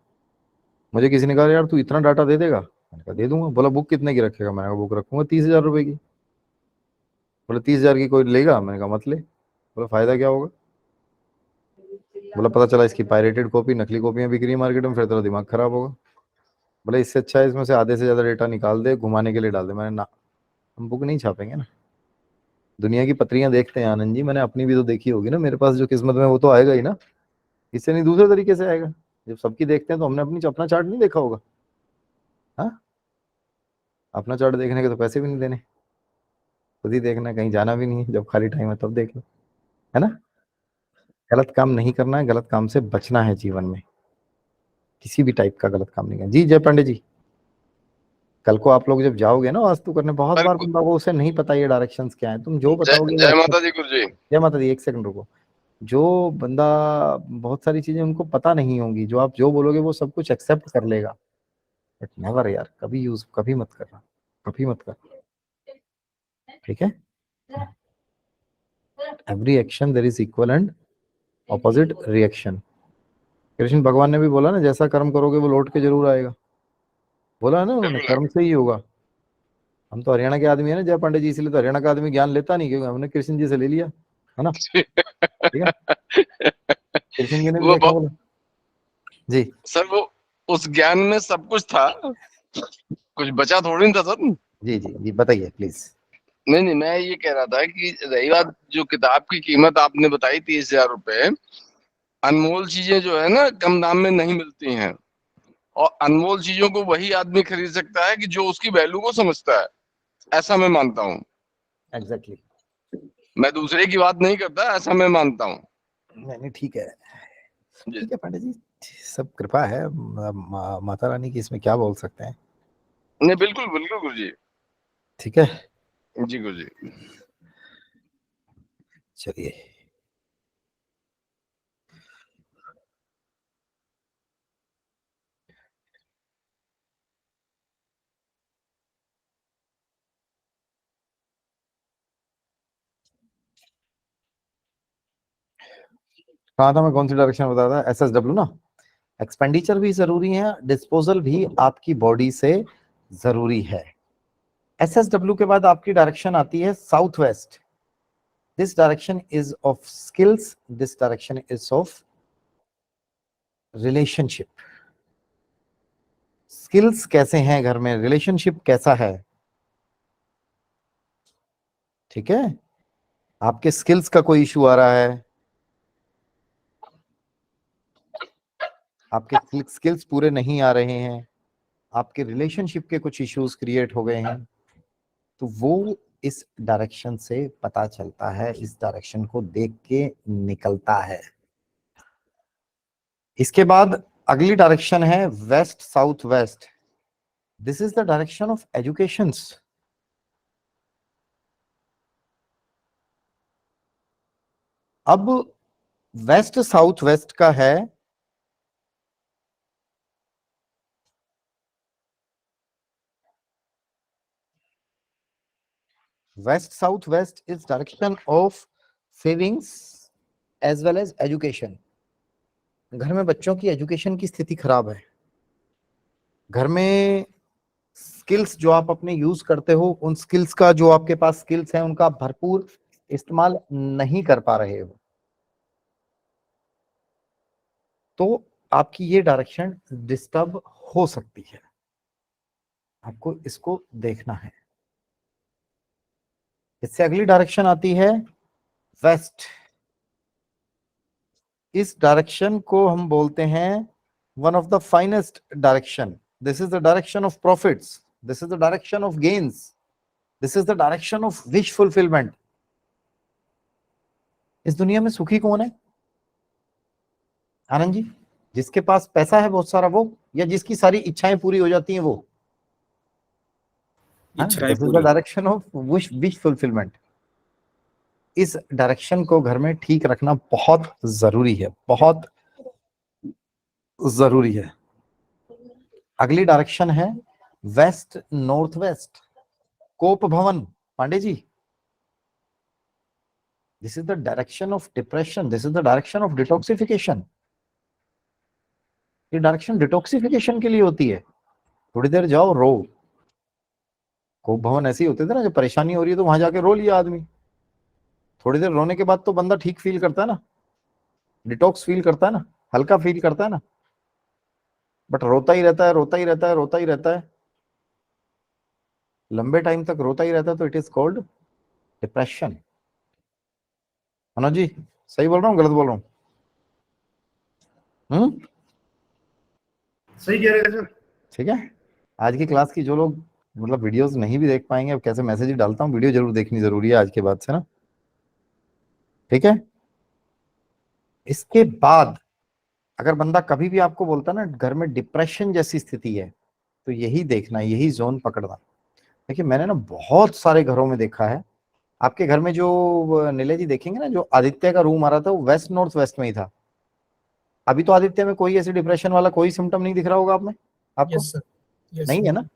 मुझे किसी ने कहा यार तू इतना डाटा दे देगा, मैंने कहा दे दूंगा। बोला बुक कितने की रखेगा, मैंने कहा बुक रखूंगा 30,000 रुपए की। बोला 30,000 की कोई लेगा, मैंने कहा मत ले। बोला फायदा क्या होगा? बोला पता चला इसकी पायरेटेड कॉपी, नकली कॉपियां बिक रही है मार्केट में, फिर तेरा दिमाग खराब होगा। बोला इससे अच्छा है इसमें से आधे से ज्यादा डेटा निकाल दे, घुमाने के लिए डाल दे। मैंने ना, हम बुक नहीं छापेंगे ना। दुनिया की पत्रियां देखते हैं आनंद जी, मैंने अपनी भी तो देखी होगी ना, मेरे पास जो किस्मत में वो तो आएगा ही ना, इससे नहीं दूसरे तरीके से आएगा। जब सबकी देखते हैं तो हमने अपना चार्ट नहीं देखा होगा। हाँ, अपना चार्ट देखने के तो पैसे भी नहीं देने, खुद ही देखना, कहीं जाना भी नहीं है, जब खाली टाइम है तब देख लो, है ना? गलत काम नहीं करना है, गलत काम से बचना है जीवन में, किसी भी टाइप का गलत काम नहीं करना। जी जय पांडे जी, कल को आप लोग जब जाओगे ना वास्तु करने, बहुत बार बंदा को उसे नहीं पता ये डायरेक्शंस क्या है, तुम जो बताओगे जय माता दी गुरु जी। जय माता दी, एक सेकंड रुको। जो बंदा, बहुत सारी चीजें उनको पता नहीं होंगी, जो आप जो बोलोगे वो सब कुछ एक्सेप्ट कर लेगा, बट नेवर यार, कभी मत करना, कभी मत करना। ठीक है, every action there is equal and opposite reaction. Krishna भगवान ने भी बोला ना, जैसा कर्म करोगे वो लौट के जरूर आएगा, बोला है ना उन्होंने, कर्म से ही होगा। हम तो हरियाणा के आदमी है ना जय पांडे जी, इसलिए तो हरियाणा का आदमी ज्ञान लेता नहीं, क्योंकि हमने कृष्ण जी से ले लिया है ना। ठीक है, कृष्ण जी ने भी देखा बोला जी। सर वो उस ज्ञान में सब कुछ था, कुछ बचा थोड़ी नहीं था सर। जी जी जी, बताइए प्लीज। नहीं, मैं ये कह रहा था कि रही बात जो किताब की कीमत आपने बताई 30,000 रुपए, अनमोल चीजें जो है ना कम दाम में नहीं मिलती हैं, और अनमोल चीजों को वही आदमी खरीद सकता है कि जो उसकी वैल्यू को समझता है, ऐसा मैं मानता हूँ। एग्जैक्टली, मैं दूसरे की बात नहीं करता, ऐसा मैं मानता हूँ। नहीं ठीक है, जी। ठीक है पंडित जी, सब कृपा है माता रानी की, इसमें क्या बोल सकते हैं। नहीं बिल्कुल बिल्कुल गुरुजी। ठीक है, जी गुरुजी। चलिए। कहा था मैं, कौन सी डायरेक्शन बता था, SSW ना। एक्सपेंडिचर भी जरूरी है, डिस्पोजल भी आपकी बॉडी से जरूरी है। SSW के बाद आपकी डायरेक्शन आती है south west. This direction is of skills, this direction is of relationship. Skills कैसे हैं घर में, रिलेशनशिप कैसा है। ठीक है, आपके स्किल्स का कोई इशू आ रहा है, आपके स्किल्स पूरे नहीं आ रहे हैं, आपके रिलेशनशिप के कुछ इश्यूज क्रिएट हो गए हैं, तो वो इस डायरेक्शन से पता चलता है, इस डायरेक्शन को देख के निकलता है। इसके बाद अगली डायरेक्शन है west south west. This is the direction of education. अब वेस्ट साउथ वेस्ट का है west south west is direction of savings as well as education. घर में बच्चों की एजुकेशन की स्थिति खराब है, घर में स्किल्स जो आप अपने यूज करते हो, उन स्किल्स का जो आपके पास स्किल्स हैं उनका भरपूर इस्तेमाल नहीं कर पा रहे हो, तो आपकी ये डायरेक्शन डिस्टर्ब हो सकती है, आपको इसको देखना है। इससे अगली डायरेक्शन आती है वेस्ट। इस डायरेक्शन को हम बोलते हैं one of the finest direction. This is the direction of profits, this is the direction of gains, this is the direction of wish fulfilment. इस दुनिया में सुखी कौन है आनंद जी? जिसके पास पैसा है बहुत सारा वो, या जिसकी सारी इच्छाएं पूरी हो जाती हैं वो? इच्छाएं दिस इज द पूरी। Direction of wish fulfilment. इस डायरेक्शन को घर में ठीक रखना बहुत जरूरी है, बहुत जरूरी है। अगली डायरेक्शन है वेस्ट नॉर्थ वेस्ट, कोप भवन। Pandey ji, this is the direction of depression, this is the direction of detoxification. ये डायरेक्शन डिटॉक्सिफिकेशन के लिए होती है। थोड़ी देर जाओ रो। कोप भवन ऐसे ही होते थे ना, जब परेशानी हो रही है तो वहां जाके रो लिया आदमी, थोड़ी देर रोने के बाद तो बंदा ठीक फील करता है ना, डिटॉक्स फील करता है ना, हल्का फील करता है ना। बट रोता ही रहता है, रोता ही रहता है, रोता ही रहता है, लंबे टाइम तक रोता ही रहता है, तो it is called depression. Manoj ji, सही बोल रहा हूँ गलत बोल रहा हूँ? सही कह रहे हैं सर। ठीक है, आज की क्लास की जो लोग मतलब वीडियोस नहीं भी देख पाएंगे, अब कैसे मैसेज डालता हूँ, वीडियो जरूर देखनी जरूरी है आज के बाद से ना। ठीक है, इसके बाद अगर बंदा कभी भी आपको बोलता है ना घर में डिप्रेशन जैसी स्थिति है, तो यही देखना, यही जोन पकड़ना। देखिए मैंने ना बहुत सारे घरों में देखा है, आपके घर में जो नीले जी देखेंगे ना, जो आदित्य का रूम आ रहा था वो वेस्ट नॉर्थ वेस्ट में ही था। अभी तो आदित्य में कोई ऐसे डिप्रेशन वाला कोई सिम्टम नहीं दिख रहा होगा आप में, आपको? यस सर, यस नहीं है ना?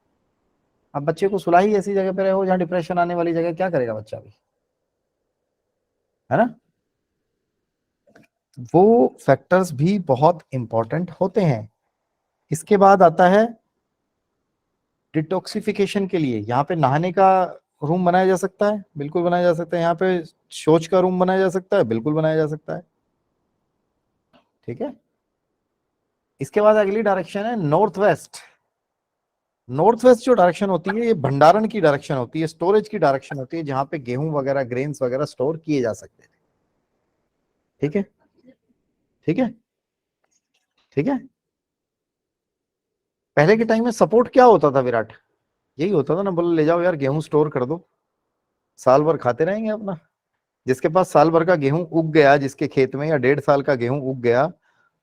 अब बच्चे को सुला ही ऐसी जगह पे रहे हो जहाँ डिप्रेशन आने वाली जगह, क्या करेगा बच्चा भी, है ना? वो फैक्टर्स भी बहुत इंपॉर्टेंट होते हैं। इसके बाद आता है डिटॉक्सिफिकेशन के लिए, यहाँ पे नहाने का रूम बनाया जा सकता है, बिल्कुल बनाया जा सकता है। यहाँ पे शौच का रूम बनाया जा सकता है, बिल्कुल बनाया जा सकता है। ठीक है, इसके बाद अगली डायरेक्शन है नॉर्थ वेस्ट। नॉर्थ वेस्ट जो डायरेक्शन होती है, ये भंडारण की डायरेक्शन होती है, स्टोरेज की डायरेक्शन होती है, जहां पे गेहूं वगैरह ग्रेन्स वगैरह स्टोर किए जा सकते हैं। ठीक है, ठीक है, ठीक है। पहले के टाइम में सपोर्ट क्या होता था विराट? यही होता था ना, बोले ले जाओ यार गेहूं स्टोर कर दो, साल भर खाते रहेंगे अपना। जिसके पास साल भर का गेहूं उग गया जिसके खेत में, या 1.5 साल का गेहूं उग गया,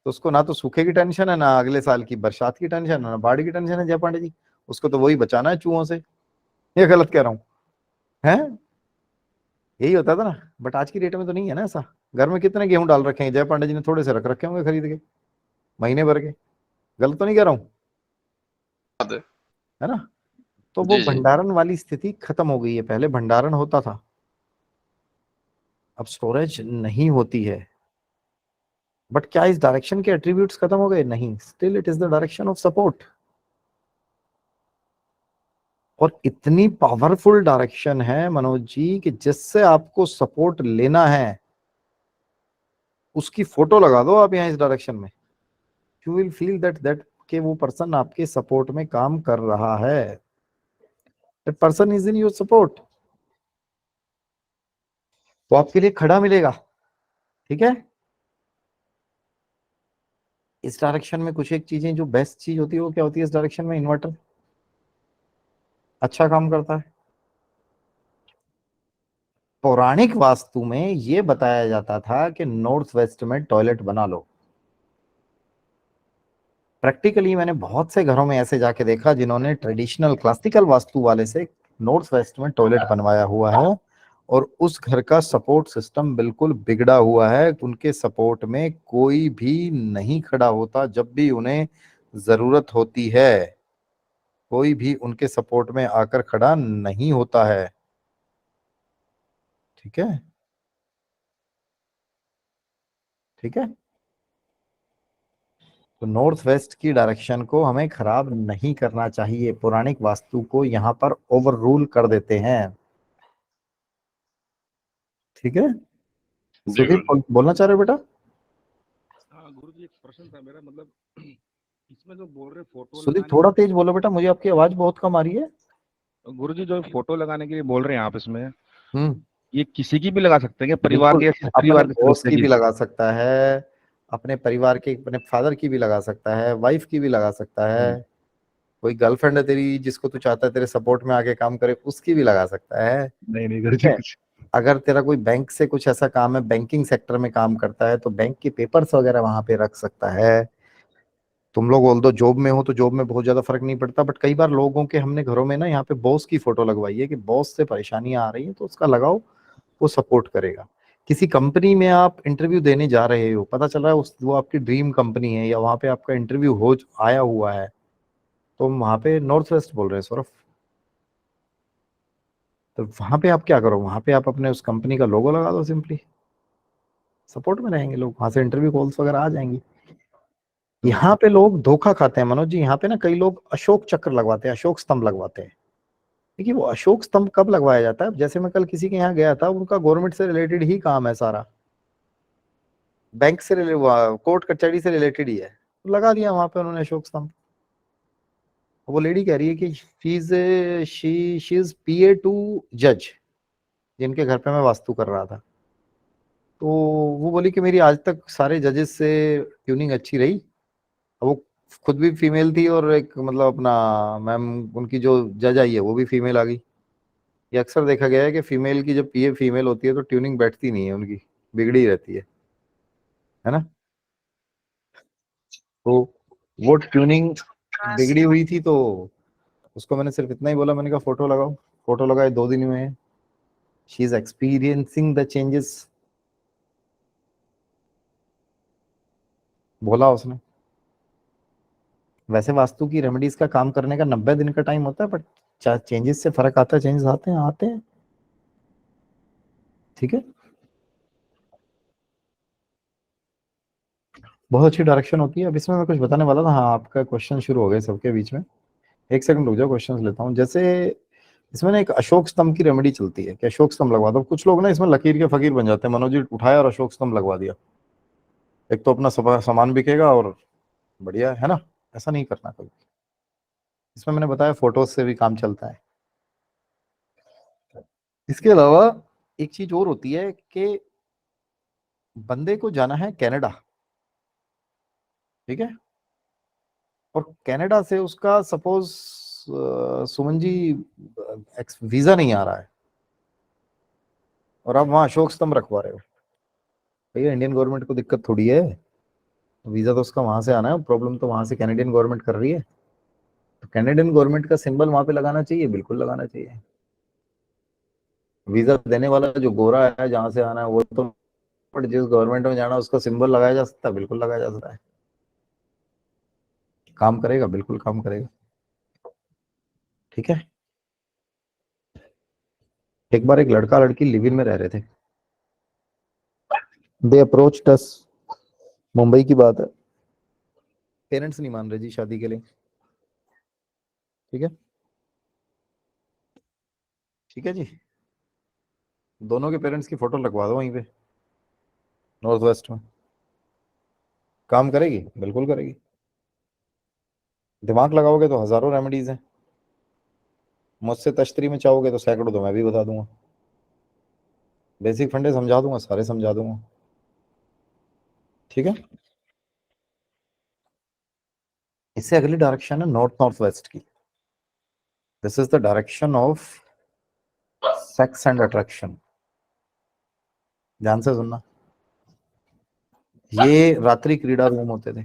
तो उसको ना तो सूखे की टेंशन है, ना अगले साल की बरसात की टेंशन है, ना बाढ़ की टेंशन है जय पांडे जी। उसको तो वही बचाना है चूहों से। ये गलत कह रहा हूँ? है, यही होता था ना। बट आज की डेट में तो नहीं है ना ऐसा। घर में कितने गेहूं डाल रखे हैं जय पांडे जी ने, थोड़े से रख रखे होंगे खरीद के महीने भर के। गलत तो नहीं कह रहा हूँ? बात है। है ना? तो वो जी जी भंडारण वाली स्थिति खत्म हो गई है। पहले भंडारण होता था, अब स्टोरेज नहीं होती है। बट क्या इस डायरेक्शन के एट्रीब्यूट्स खत्म हो गए? नहीं, still it is the direction of support. और इतनी पावरफुल डायरेक्शन है मनोज जी कि जिससे आपको सपोर्ट लेना है उसकी फोटो लगा दो आप यहाँ इस डायरेक्शन में, यू विल फील दैट कि वो पर्सन आपके सपोर्ट में काम कर रहा है, that person is in your support. वो आपके लिए खड़ा मिलेगा। ठीक है? इस डायरेक्शन में कुछ एक चीजें जो बेस्ट चीज होती है वो क्या होती है इस डायरेक्शन में? इन्वर्टर अच्छा काम करता है। पौराणिक वास्तु में ये बताया जाता था कि नॉर्थ वेस्ट में टॉयलेट बना लो। प्रैक्टिकली मैंने बहुत से घरों में ऐसे जाके देखा जिन्होंने ट्रेडिशनल क्लासिकल वास्तु वाले से नॉर्थ वेस्ट में टॉयलेट बनवाया हुआ है, और उस घर का सपोर्ट सिस्टम बिल्कुल बिगड़ा हुआ है। उनके सपोर्ट में कोई भी नहीं खड़ा होता जब भी उन्हें जरूरत होती है। कोई भी उनके सपोर्ट में आकर खड़ा नहीं होता है। ठीक है? ठीक है? तो नॉर्थ वेस्ट की डायरेक्शन को हमें खराब नहीं करना चाहिए। पौराणिक वास्तु को यहाँ पर ओवर रूल कर देते हैं। ठीक है? जी सुधीर बोलना चाह रहे हो बेटा? हाँ गुरु जी, एक प्रश्न था मेरा, मतलब इसमें जो बोल रहे फोटो सुधीर लगाने थोड़ा तेज बोलो बेटा, मुझे आपकी आवाज बहुत कम आ रही है। गुरु जी जो फोटो लगाने के लिए बोल रहे हैं आप, इसमें हम्म। ये किसी की भी लगा सकते हैं क्या? परिवार बिल्कुल, के या सिर्फ अपने परिवार के बॉस सदस्य की की? भी लगा सकता है, अपने परिवार के, अपने फादर की भी लगा सकता है, वाइफ की भी लगा सकता है, कोई गर्लफ्रेंड है तेरी जिसको तू चाहता है तेरे सपोर्ट में आके काम करे, उसकी भी लगा सकता है। नहीं नहीं गुरु ठीक जी, है? कुछ अगर तेरा कोई बैंक से कुछ ऐसा काम है, बैंकिंग सेक्टर में काम करता है, तो बैंक के पेपर्स वगैरह वहां पे रख सकता है। तुम लोग ऑल्दो जॉब में हो तो जॉब में बहुत ज्यादा फर्क नहीं पड़ता, बट कई बार लोगों के हमने घरों में ना यहाँ पे बॉस की फोटो लगवाई है कि बॉस से परेशानियां आ रही हैं तो उसका लगाओ, वो सपोर्ट करेगा। किसी कंपनी में आप इंटरव्यू देने जा रहे हो, पता चल रहा है उस वो आपकी ड्रीम कंपनी है, या वहां पे आपका इंटरव्यू हो आया हुआ है, तो हम वहां पे नॉर्थ वेस्ट बोल रहे हैं सौरभ, तो वहां पे आप क्या करो, वहां पे आप अपने उस कंपनी का लोगो लगा दो, सिंपली सपोर्ट में रहेंगे लोग, वहां से इंटरव्यू कॉल्स वगैरह आ जाएंगी। यहाँ पे लोग धोखा खाते हैं मनोज जी। यहाँ पे ना कई लोग अशोक चक्र लगवाते हैं, अशोक स्तंभ लगवाते हैं। देखिए वो अशोक स्तंभ कब लगवाया जाता है? जैसे मैं कल किसी के यहाँ गया था, उनका गवर्नमेंट से रिलेटेड ही काम है सारा, बैंक से कोर्ट कचहरी से रिलेटेड ही है, तो लगा दिया वहां पे उन्होंने अशोक स्तंभ। वो लेडी कह रही है कि शी इज पीए टू जज, जिनके घर पे मैं वास्तु कर रहा था। तो वो बोली कि मेरी आज तक सारे जजेस से ट्यूनिंग अच्छी रही। अब वो खुद भी फीमेल थी, और एक मतलब अपना मैम उनकी जो जज आई है वो भी फीमेल आ गई। ये अक्सर देखा गया है कि फीमेल की जब पीए फीमेल होती है तो ट्यूनिंग बैठती नहीं है उनकी, बिगड़ी रहती है ना? तो वो ट्यूनिंग बिगड़ी हुई थी, तो उसको मैंने सिर्फ इतना ही बोला, मैंने कहा फोटो लगाओ। फोटो लगाए 2 दिन में she is experiencing the changes, बोला उसने। वैसे वास्तु की रेमेडीज का काम करने का 90 दिन का टाइम होता है, बट चेंजेस से फर्क आता है, चेंजेस आते हैं आते हैं। ठीक है? बहुत अच्छी डायरेक्शन होती है। अब इसमें मैं कुछ बताने वाला था, हाँ आपका क्वेश्चन शुरू हो गए सबके बीच में, एक सेकंड रुक जाओ, क्वेश्चन लेता हूँ। जैसे इसमें ना एक अशोक स्तंभ की रेमेडी चलती है कि अशोक स्तंभ लगवा दो। कुछ लोग ना इसमें लकीर के फकीर बन जाते हैं, मनोज जी उठाया और अशोक स्तंभ लगवा दिया, एक तो अपना सामान बिकेगा और बढ़िया है ना। ऐसा नहीं करना कभी। इसमें मैंने बताया फोटोज से भी काम चलता है। इसके अलावा एक चीज और होती है कि बंदे को जाना है कनाडा, ठीक है, और कनाडा से उसका सपोज सुमन जी वीजा नहीं आ रहा है, और आप वहां अशोक स्तंभ रखवा रहे हो, भैया इंडियन गवर्नमेंट को दिक्कत थोड़ी है, वीजा तो उसका वहां से आना है, प्रॉब्लम तो वहां से कैनेडियन गवर्नमेंट कर रही है, तो कैनेडियन गवर्नमेंट का सिंबल वहां पे लगाना चाहिए, बिल्कुल लगाना चाहिए। वीजा देने वाला जो गोरा है जहां से आना है वो तो, बट जिस गवर्नमेंट में जाना है उसका सिंबल लगाया जा सकता है, बिल्कुल लगाया जा सकता है। काम करेगा, बिल्कुल काम करेगा। ठीक है। एक बार एक लड़का लड़की लिव इन में रह रहे थे, दे अप्रोच्ड अस, मुंबई की बात है, पेरेंट्स नहीं मान रहे जी शादी के लिए। ठीक है, ठीक है जी, दोनों के पेरेंट्स की फोटो लगवा दो वहीं पे नॉर्थ वेस्ट में, काम करेगी, बिल्कुल करेगी। दिमाग लगाओगे तो हजारों रेमेडीज हैं, मुझसे तश्तरी में चाहोगे तो सैकड़ों तो मैं भी बता दूंगा, बेसिक फंडे समझा दूंगा, सारे समझा दूंगा। ठीक है। इससे अगली डायरेक्शन है नॉर्थ नॉर्थ वेस्ट की। This is the direction of sex and attraction. ध्यान से सुनना, ये रात्रि क्रीड़ा रूम होते थे,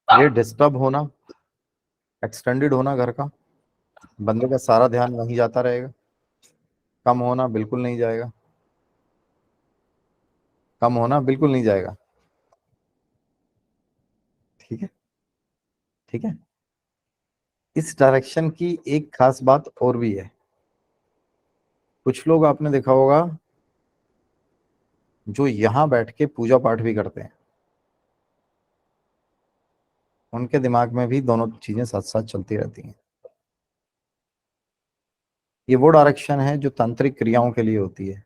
ये डिस्टर्ब होना, एक्सटेंडेड होना घर का, बंदे का सारा ध्यान वहीं जाता रहेगा, कम होना बिल्कुल नहीं जाएगा, कम होना बिल्कुल नहीं जाएगा। ठीक है, ठीक है। इस डायरेक्शन की एक खास बात और भी है, कुछ लोग आपने देखा होगा जो यहां बैठ के पूजा पाठ भी करते हैं, उनके दिमाग में भी दोनों चीजें साथ साथ चलती रहती हैं। ये वो डायरेक्शन है जो तांत्रिक क्रियाओं के लिए होती है,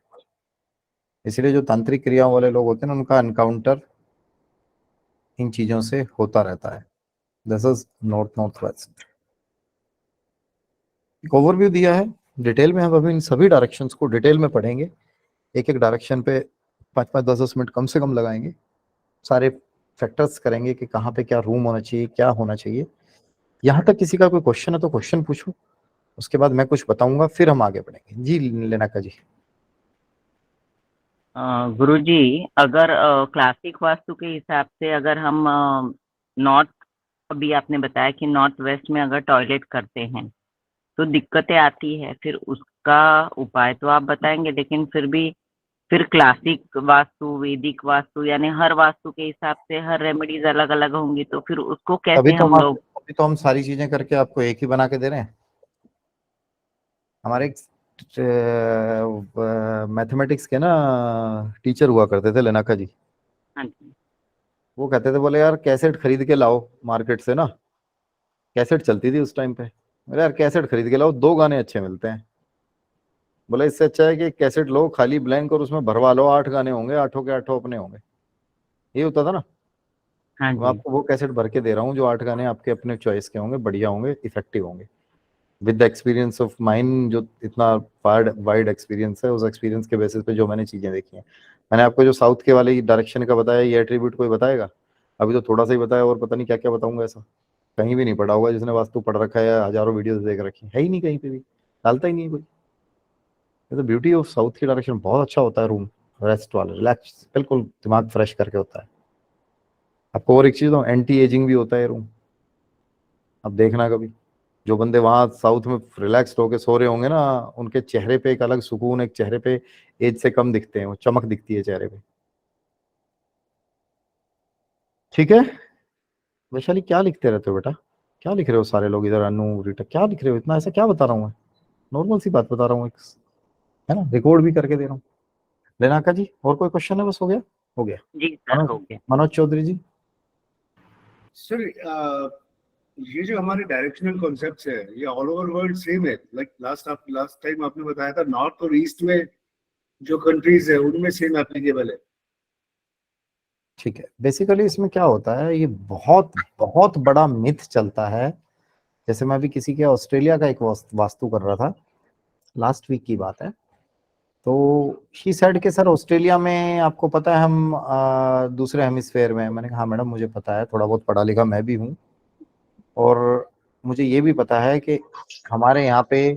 इसलिए जो तांत्रिक क्रियाओं वाले लोग होते हैं ना, उनका एनकाउंटर इन चीजों से होता रहता है। This is north north west. एक ओवरव्यू दिया है, डिटेल में हम अभी इन सभी डायरेक्शंस को डिटेल में पढ़ेंगे, एक एक डायरेक्शन पे 5-5 10-10 मिनट कम से कम लगाएंगे, सारे फैक्टर्स करेंगे कि कहाँ पे क्या रूम होना चाहिए, क्या होना चाहिए। यहाँ तक किसी का कोई क्वेश्चन है तो क्वेश्चन पूछो, उसके बाद मैं कुछ बताऊंगा, फिर हम आगे बढ़ेंगे। जी लेनाका जी। गुरुजी, अगर क्लासिक वास्तु के हिसाब से अगर हम नॉर्थ, अभी आपने बताया कि नॉर्थ वेस्ट में अगर टॉयलेट करते हैं तो दिक्कतें आती है, फिर उसका उपाय तो आप बताएंगे, लेकिन फिर भी फिर क्लासिक वास्तु, वैदिक वास्तु, यानी हर वास्तु के हिसाब से हर रेमेडीज अलग अलग होंगी, तो फिर उसको कैसे हम लोग। अभी तो हम सारी चीजें करके आपको एक ही बना के दे रहे हैं। हमारे एक मैथमेटिक्स के ना टीचर हुआ करते थे लेनाका जी, हाँ जी। वो कहते थे, बोले यार कैसेट खरीद के लाओ मार्केट से ना, कैसेट चलती थी उस टाइम पे, बोले यार कैसेट खरीद के लाओ, 2 गाने अच्छे मिलते हैं। बोले इससे अच्छा है कि कैसेट लो खाली ब्लैंक और उसमें भरवा लो, 8 गाने होंगे, 8 के 8 अपने होंगे। ये होता था ना। हाँ मैं जी। आपको वो कैसेट भर के दे रहा हूँ जो 8 गाने आपके अपने चॉइस के होंगे, बढ़िया होंगे, इफेक्टिव होंगे, with the experience of mind, जो इतना वाइड एक्सपीरियंस है, उस एक्सपीरियंस के बेसिस पे जो मैंने चीजें देखी हैं। मैंने आपको जो साउथ के वाले डायरेक्शन का बताया, ये एट्रीब्यूट कोई बताएगा? अभी तो थोड़ा सा ही बताया, और पता नहीं क्या क्या बताऊंगा। ऐसा कहीं भी नहीं पढ़ा होगा, जिसने वास्तु पढ़ रखा है या हजारों वीडियोस देख रखी है ही नहीं, कहीं पे भी डालता ही नहीं है कोई। ये तो ब्यूटी ऑफ साउथ की डायरेक्शन, बहुत अच्छा होता है रूम, रेस्ट वाला, रिलैक्स, बिल्कुल दिमाग फ्रेश करके होता है। आपको और एक चीज तो एंटी एजिंग भी होता है रूम, अब देखना कभी, जो बंदे वहां साउथ में रिलैक्स्ड होके सो रहे होंगे ना, उनके चेहरे पे एक अलग सुकून, एक चेहरे पे एज से कम दिखते हैं, वो चमक दिखती है चेहरे पे। ठीक है। वैशाली क्या लिखते रहते हो बेटा, क्या लिख रहे हो सारे लोग इधर, अनु रीटा क्या लिख रहे हो इतना, ऐसा क्या बता रहा हूँ मैं? नॉर्मल सी बात बता रहा हूँ, है ना, रिकॉर्ड भी करके दे रहा हूँ। लेनाका जी और कोई क्वेश्चन है? बस हो गया, हो गया। जी सर, हो मनोज, गया। मनोज चौधरी जी। सर ये जो हमारे डायरेक्शनल कॉन्सेप्ट्स है, ये ऑल ओवर वर्ल्ड सेम है? लाइक लास्ट टाइम आपने बताया था नॉर्थ और ईस्ट में जो कंट्रीज है उनमें सेम एप्लीकेबल है। ठीक है, बेसिकली इसमें क्या होता है, ये बहुत बहुत बड़ा मिथ चलता है। जैसे मैं अभी किसी के ऑस्ट्रेलिया का एक वास्तु कर रहा था, लास्ट वीक की बात है, तो शी सेड के सर ऑस्ट्रेलिया में आपको पता है हम दूसरे हेमिस्फेयर में। मैंने कहा हाँ मैडम मुझे पता है, थोड़ा बहुत पढ़ा लिखा मैं भी हूँ, और मुझे ये भी पता है कि हमारे यहाँ पे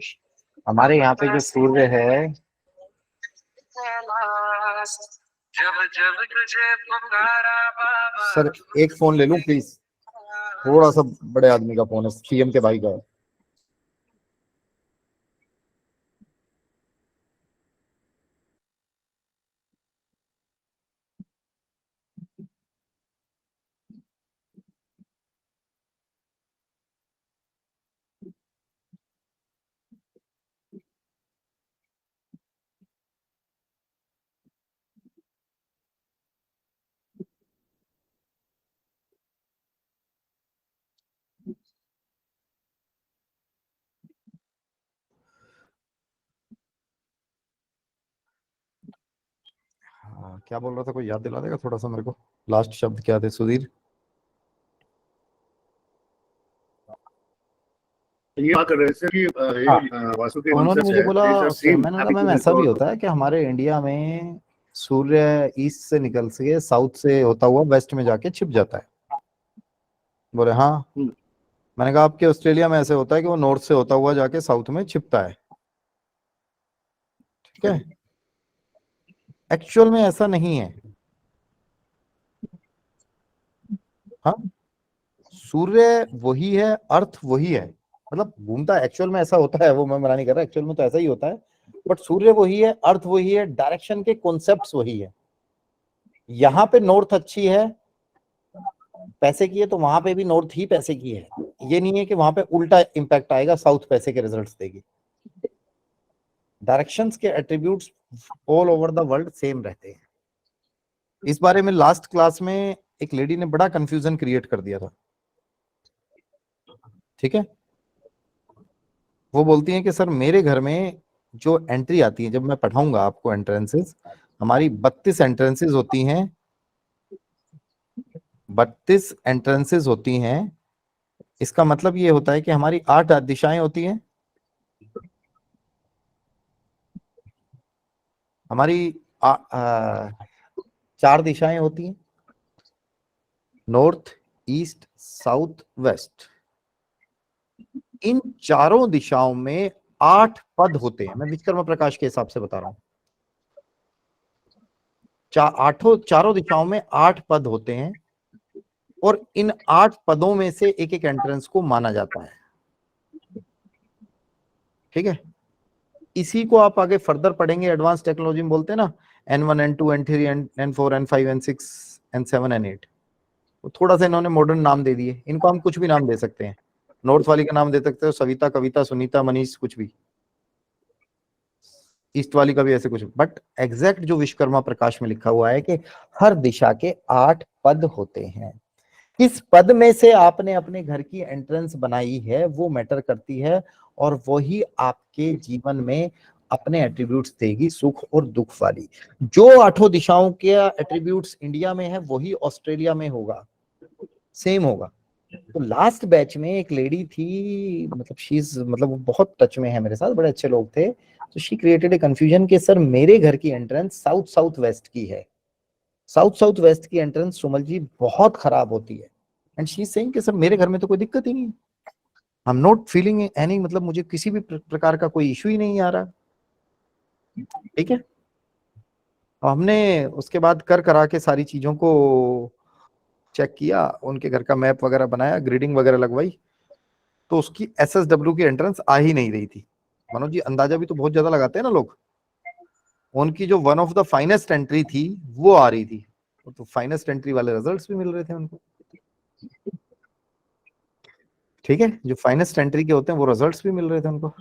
जो सूर्य है, सर एक फोन ले लूं प्लीज, थोड़ा सा बड़े आदमी का फोन है, सीएम के भाई का है। हाँ, क्या बोल रहा था, कोई याद दिला देगा थोड़ा सा मेरे को, लास्ट शब्द क्या थे सुधीर? ये बात कर रहे थे कि वास्तु के उन्होंने concepts मुझे है, बोला these are same मैंने बोला मैम applicable ऐसा for भी all. होता है कि हमारे इंडिया में सूर्य ईस्ट से निकल के साउथ से होता हुआ वेस्ट में जाके छिप जाता है। बोले हाँ। मैंने कहा आपके ऑस्ट्रेलिया में ऐसे होता है कि वो नॉर्थ से होता हुआ जाके साउथ में छिपता है, ठीक है? एक्चुअल में ऐसा नहीं है। हाँ, सूर्य वही है, अर्थ वही है, मतलब घूमता है। एक्चुअल में ऐसा होता है, वो मैं मना नहीं कर रहा, एक्चुअल में तो ऐसा ही होता है, बट सूर्य वही है, अर्थ वही है, डायरेक्शन के कॉन्सेप्ट्स वही है। यहाँ पे नॉर्थ अच्छी है, पैसे की है, तो वहां पे भी नॉर्थ ही पैसे की है। ये नहीं है कि वहां पे उल्टा इंपैक्ट आएगा, साउथ पैसे के रिजल्ट्स देगी। डायरेक्शंस के attributes all over the world same रहते हैं। इस बारे में लास्ट क्लास में एक लेडी ने बड़ा कंफ्यूजन क्रिएट कर दिया था, ठीक है? वो बोलती हैं कि सर मेरे घर में जो एंट्री आती है, जब मैं पढ़ाऊंगा आपको एंट्रेंसेस, हमारी 32 एंट्रेंसेस होती हैं, 32 एंट्रेंसेस होती हैं। इसका मतलब ये होता है कि हमारी 8 दिशाएं होती हैं। हमारी 4 दिशाएं होती हैं, नॉर्थ, ईस्ट, साउथ, वेस्ट। इन चारों दिशाओं में 8 पद होते हैं। मैं विश्वकर्मा प्रकाश के हिसाब से बता रहा हूं। चारों दिशाओं में 8 पद होते हैं, और इन 8 पदों में से एक एक एंट्रेंस को माना जाता है, ठीक है? इसी को आप आगे फर्दर पढ़ेंगे, एडवांस टेक्नोलॉजी में बोलते हैं ना, N1, N2, N3, N4, N5, N6, N7, N8। थोड़ा सा इन्होंने मॉडर्न नाम दे दिए। इनको हम कुछ भी नाम दे सकते हैं। नॉर्थ वाली का नाम दे सकते हो सविता, कविता, सुनीता, मनीष, कुछ भी। ईस्ट वाली का भी ऐसे कुछ, बट एग्जैक्ट जो विश्वकर्मा प्रकाश में लिखा हुआ है कि हर दिशा के 8 पद होते हैं। किस पद में से आपने अपने घर की एंट्रेंस बनाई है वो मैटर करती है, और वही आपके जीवन में अपने एट्रीब्यूट्स देगी, सुख और दुख वाली। जो 8 दिशाओं के एट्रीब्यूट्स इंडिया में है वही ऑस्ट्रेलिया में होगा, सेम होगा। तो लास्ट बैच में एक लेडी थी, मतलब शीज, मतलब वो बहुत टच में है मेरे साथ, बड़े अच्छे लोग थे। तो शी क्रिएटेड ए कंफ्यूजन कि सर मेरे घर की एंट्रेंस साउथ साउथ वेस्ट की है, साउथ साउथ वेस्ट की एंट्रेंस सुमल जी बहुत खराब होती है। एंड शी इज सेइंग कि सर मेरे घर में तो कोई दिक्कत ही नहीं है, I am not feeling any, मतलब मुझे किसी भी प्रकार का कोई इशू ही नहीं आ रहा, ठीक है? और हमने उसके बाद कर करा के सारी चीजों को चेक किया, उनके घर का मैप वगैरह बनाया, ग्रिडिंग वगैरह लगवाई, तो उसकी SSW की एंट्रेंस आ ही नहीं रही थी। मनोज जी अंदाजा भी तो बहुत ज्यादा लगाते हैं ना लोग। उनकी जो one of the finest entry थी वो आ रही थी, तो फाइनेस्ट एंट्री वाले रिजल्ट्स भी मिल रहे थे उनको, ठीक है? जो फाइनेस्ट एंट्री के होते हैं वो रिजल्ट्स भी मिल रहे थे उनको,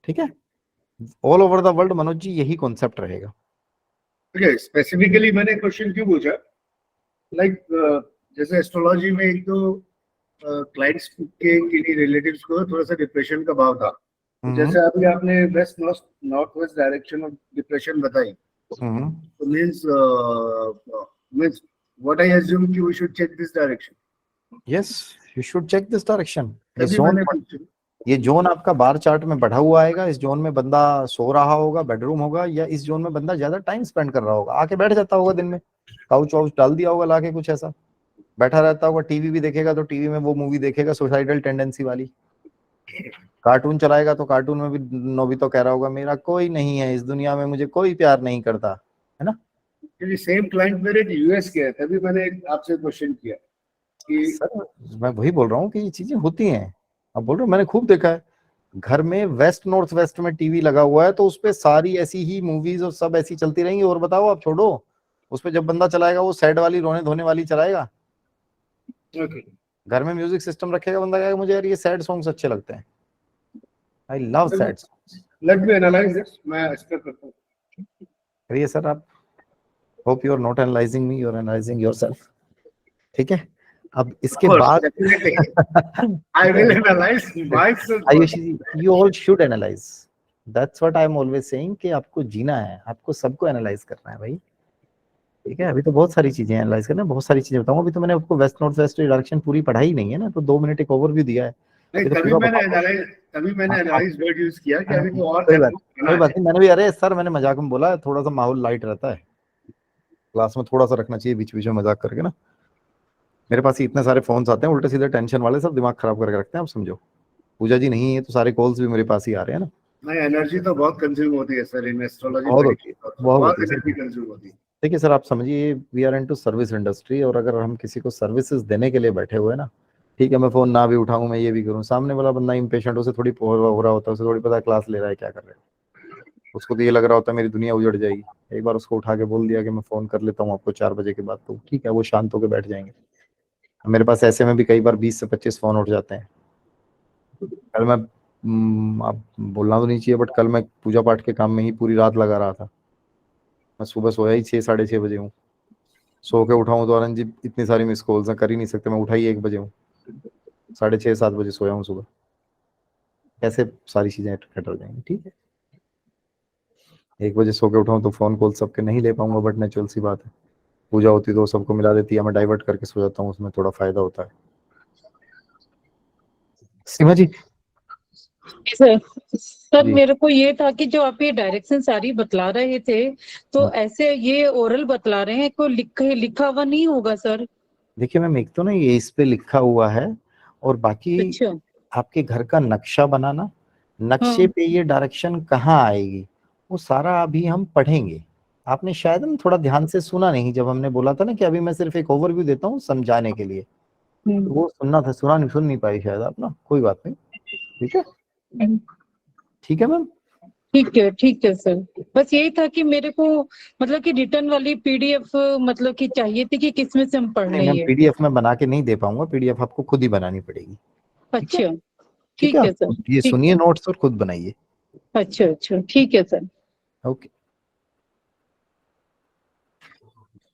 ठीक है? All over the world Manoj ji यही कॉन्सेप्ट रहेगा। Okay, स्पेसिफिकली मैंने क्वेश्चन क्यों पूछा, लाइक जैसे एस्ट्रोलॉजी में एक तो क्लाइंट्स के किन्हीं रिलेटिव्स को थोड़ा सा डिप्रेशन का भाव था, तो जैसे अभी आपने west north west direction of depression बताई, तो मींस व्हाट आई अज्यूम कि we should check this direction. Yes, you should check this direction. तभी मैंने पूछा। ये जोन आपका बार चार्ट में बढ़ा हुआ आएगा, इस जोन में बंदा सो रहा होगा, बेडरूम होगा, या इस जोन में बंदा ज्यादा टाइम स्पेंड कर रहा होगा, आके बैठ जाता होगा दिन में, काउच वाउच डाल दिया होगा लाके, कुछ ऐसा बैठा रहता होगा, टीवी भी देखेगा तो टीवी में वो मूवी देखेगा सुसाइडल टेंडेंसी वाली, कार्टून चलाएगा तो कार्टून में भी नोबितो कह रहा होगा मेरा कोई नहीं है इस दुनिया में, मुझे कोई प्यार नहीं करता, है ना? क्योंकि सेम क्लाइंट मेरे यूएस के है, तभी मैंने आपसे क्वेश्चन किया कि सर मैं वही बोल रहा हूँ कि ये चीजें होती हैं। अब बोल रहा हूँ मैंने खूब देखा है, घर में वेस्ट नॉर्थ वेस्ट में टीवी लगा हुआ है तो उसपे सारी ऐसी ही मूवीज और सब ऐसी चलती रहेंगी। और बताओ, आप छोड़ो, उसपे जब बंदा चलाएगा वो सैड वाली रोने धोने वाली चलाएगा। ओके, घर में म्यूजिक सिस्टम रखेगा, बंदा कहेगा मुझे यार ये सैड सॉन्ग्स अच्छे लगते हैं, I love sad songs. Let me analyse this, मैं एक्सपेक्ट करता हूँ। करिए सर आप, hope you are not analysing me, you are analysing yourself. ठीक है, अब इसके बाद definitely I will analyse myself. Ayushi ji, you all should analyse, that's what I am always saying कि आपको जीना है, आपको सबको एनालाइज करना है भाई। ठीक है, अभी तो बहुत सारी चीजें एनालाइज करना है, बहुत सारी चीजें बताऊंगा। अभी तो मैंने आपको वेस्ट नॉर्थ वेस्ट डायरेक्शन पूरी पढ़ाई नहीं है ना, तो 2 मिनट एक ओवरव्यू दिया है। नहीं, ये तो तभी पूरा मैंने बताऊंगा। एनालाइज, तभी मैंने हाँ, एनालाइज वर्ड यूज किया कि अभी तो और कोई बात डेवलप कोई करना बात है। नहीं, मैंने भी, अरे सर मैंने मजाक में बोला है, थोड़ा सा माहौल लाइट रहता है क्लास में, थोड़ा सा रखना चाहिए बीच बीच में मजाक करके ना। मेरे पास ही इतने सारे फोन्स आते हैं उल्टे सीधे टेंशन वाले, सब दिमाग खराब करके रखते हैं, आप समझो। पूजा जी नहीं है तो सारे कॉल्स भी मेरे पास ही आ रहे हैं ना। नहीं, एनर्जी तो बहुत कंज्यूम होती है सर इन एस्ट्रोलॉजी बहुत होती है, प्रेडिक्शन, बहुत बहुत होती है एनर्जी सर। कंज्यूम होती है। देखिए सर, आप समझिए we are into service industry, और अगर हम किसी को सर्विसेज देने के लिए बैठे हुए हैं ना, ठीक है मैं फोन ना भी उठाऊं, मैं ये भी करूं, सामने वाला बंदा इम्पेशेंट, उसे थोड़ी हो रहा होता है, उसे थोड़ी पता है क्लास ले रहा है क्या कर रहा है। उसको तो ये लग रहा होता है मेरी दुनिया उजड़ जाएगी। एक बार उसको उठा के बोल दिया कि मैं फोन कर लेता हूँ आपको 4 बजे के बाद, तो ठीक है वो शांत होकर बैठ जाएंगे। मेरे पास ऐसे में भी कई बार 20 से 25 फोन उठ जाते हैं। कल मैं आप बोलना तो नहीं चाहिए, बट कल मैं पूजा पाठ के काम में ही पूरी रात लगा रहा था। मैं सुबह सोया ही 6 साढ़े 6 बजे हूँ। सो के उठाऊं तो आनंद जी इतनी सारी मिस कॉल्स हैं, कर ही नहीं सकते, मैं उठा ही 1 बजे हूँ। 6:30 7 बजे सोया हूँ सुबह। कैसे सारी चीजें कट जाएंगी? ठीक है, 1 बजे सो के उठाऊं तो फोन कॉल सबके नहीं ले पाऊंगा, बट नेचुरल सी बात है। पूजा होती तो सबको मिला देती है, मैं डाइवर्ट करके सो जाता हूँ, उसमें थोड़ा फायदा होता है। सीमा जी। सर सर जी। मेरे को ये था कि जो आप ये डायरेक्शन सारी बतला रहे थे, तो ऐसे ये ओरल बतला रहे हैं, कोई लिखा हुआ नहीं होगा सर? देखिए मैम, एक तो ना ये इस पे लिखा हुआ है, और बाकी अच्छा। आपके घर का नक्शा बनाना, नक्शे हाँ। पे ये डायरेक्शन कहाँ आएगी, वो सारा अभी हम पढ़ेंगे। आपने शायद ना थोड़ा ध्यान से सुना नहीं, जब हमने बोला था ना कि अभी मैं सिर्फ एक ओवरव्यू देता हूँ समझाने के लिए, तो वो सुनना था, सुन नहीं पाई शायद आप ना, कोई बात नहीं। ठीक है, ठीक है मैम। ठीक है सर। बस यही था कि मेरे को मतलब कि रिटर्न वाली पीडीएफ मतलब कि चाहिए थी कि किसमें से हम पढ़ नहीं लें मैम, ये। पीडीएफ में बना के नहीं दे पाऊंगा, पीडीएफ आपको खुद ही बनानी पड़ेगी। ठीक है, अच्छा। ठीक है, ठीक है आप सर। ये ठीक। सुनिए नोट्स और खुद बनाइए। अच्छा ठीक है सर। ओके,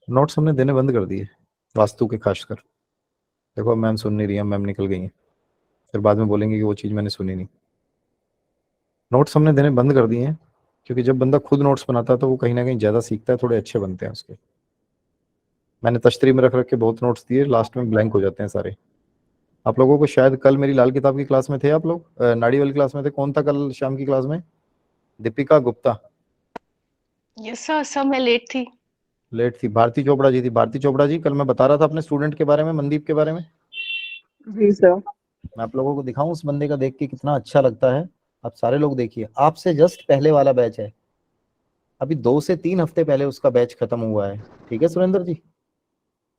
नोट्स हमने देने बंद कर दिए वास्तु के, खासकर। देखो मैम सुन नहीं रही है, मैम निकल गई हैं, फिर बाद में बोलेंगे कि वो चीज़ मैंने सुनी नहीं। नोट्स हमने देने बंद कर दिए हैं, क्योंकि जब बंदा खुद नोट्स बनाता है तो वो कहीं ना कहीं ज़्यादा सीखता है, थोड़े अच्छे बनते हैं उसके। मैंने तश्तरी में रख रख के बहुत नोट्स दिए, लास्ट में ब्लैंक हो जाते हैं सारे। आप लोगों को शायद कल मेरी लाल किताब की क्लास में थे आप लोग, नाड़ी वाली क्लास में थे, कौन था कल शाम की क्लास में? Deepika Gupta. Yes sir, sir मैं लेट थी। लेट थी, भारती चोपड़ा जी थी। भारती चोपड़ा जी, कल मैं बता रहा था अपने स्टूडेंट के बारे में, मनदीप के बारे में। जी सर। मैं आप लोगों को दिखाऊं उस बंदे का, देख के कितना अच्छा लगता है। आप सारे लोग देखिए, आपसे जस्ट पहले वाला बैच है, अभी 2 से 3 हफ्ते पहले उसका बैच खत्म हुआ है। ठीक है सुरेंद्र जी,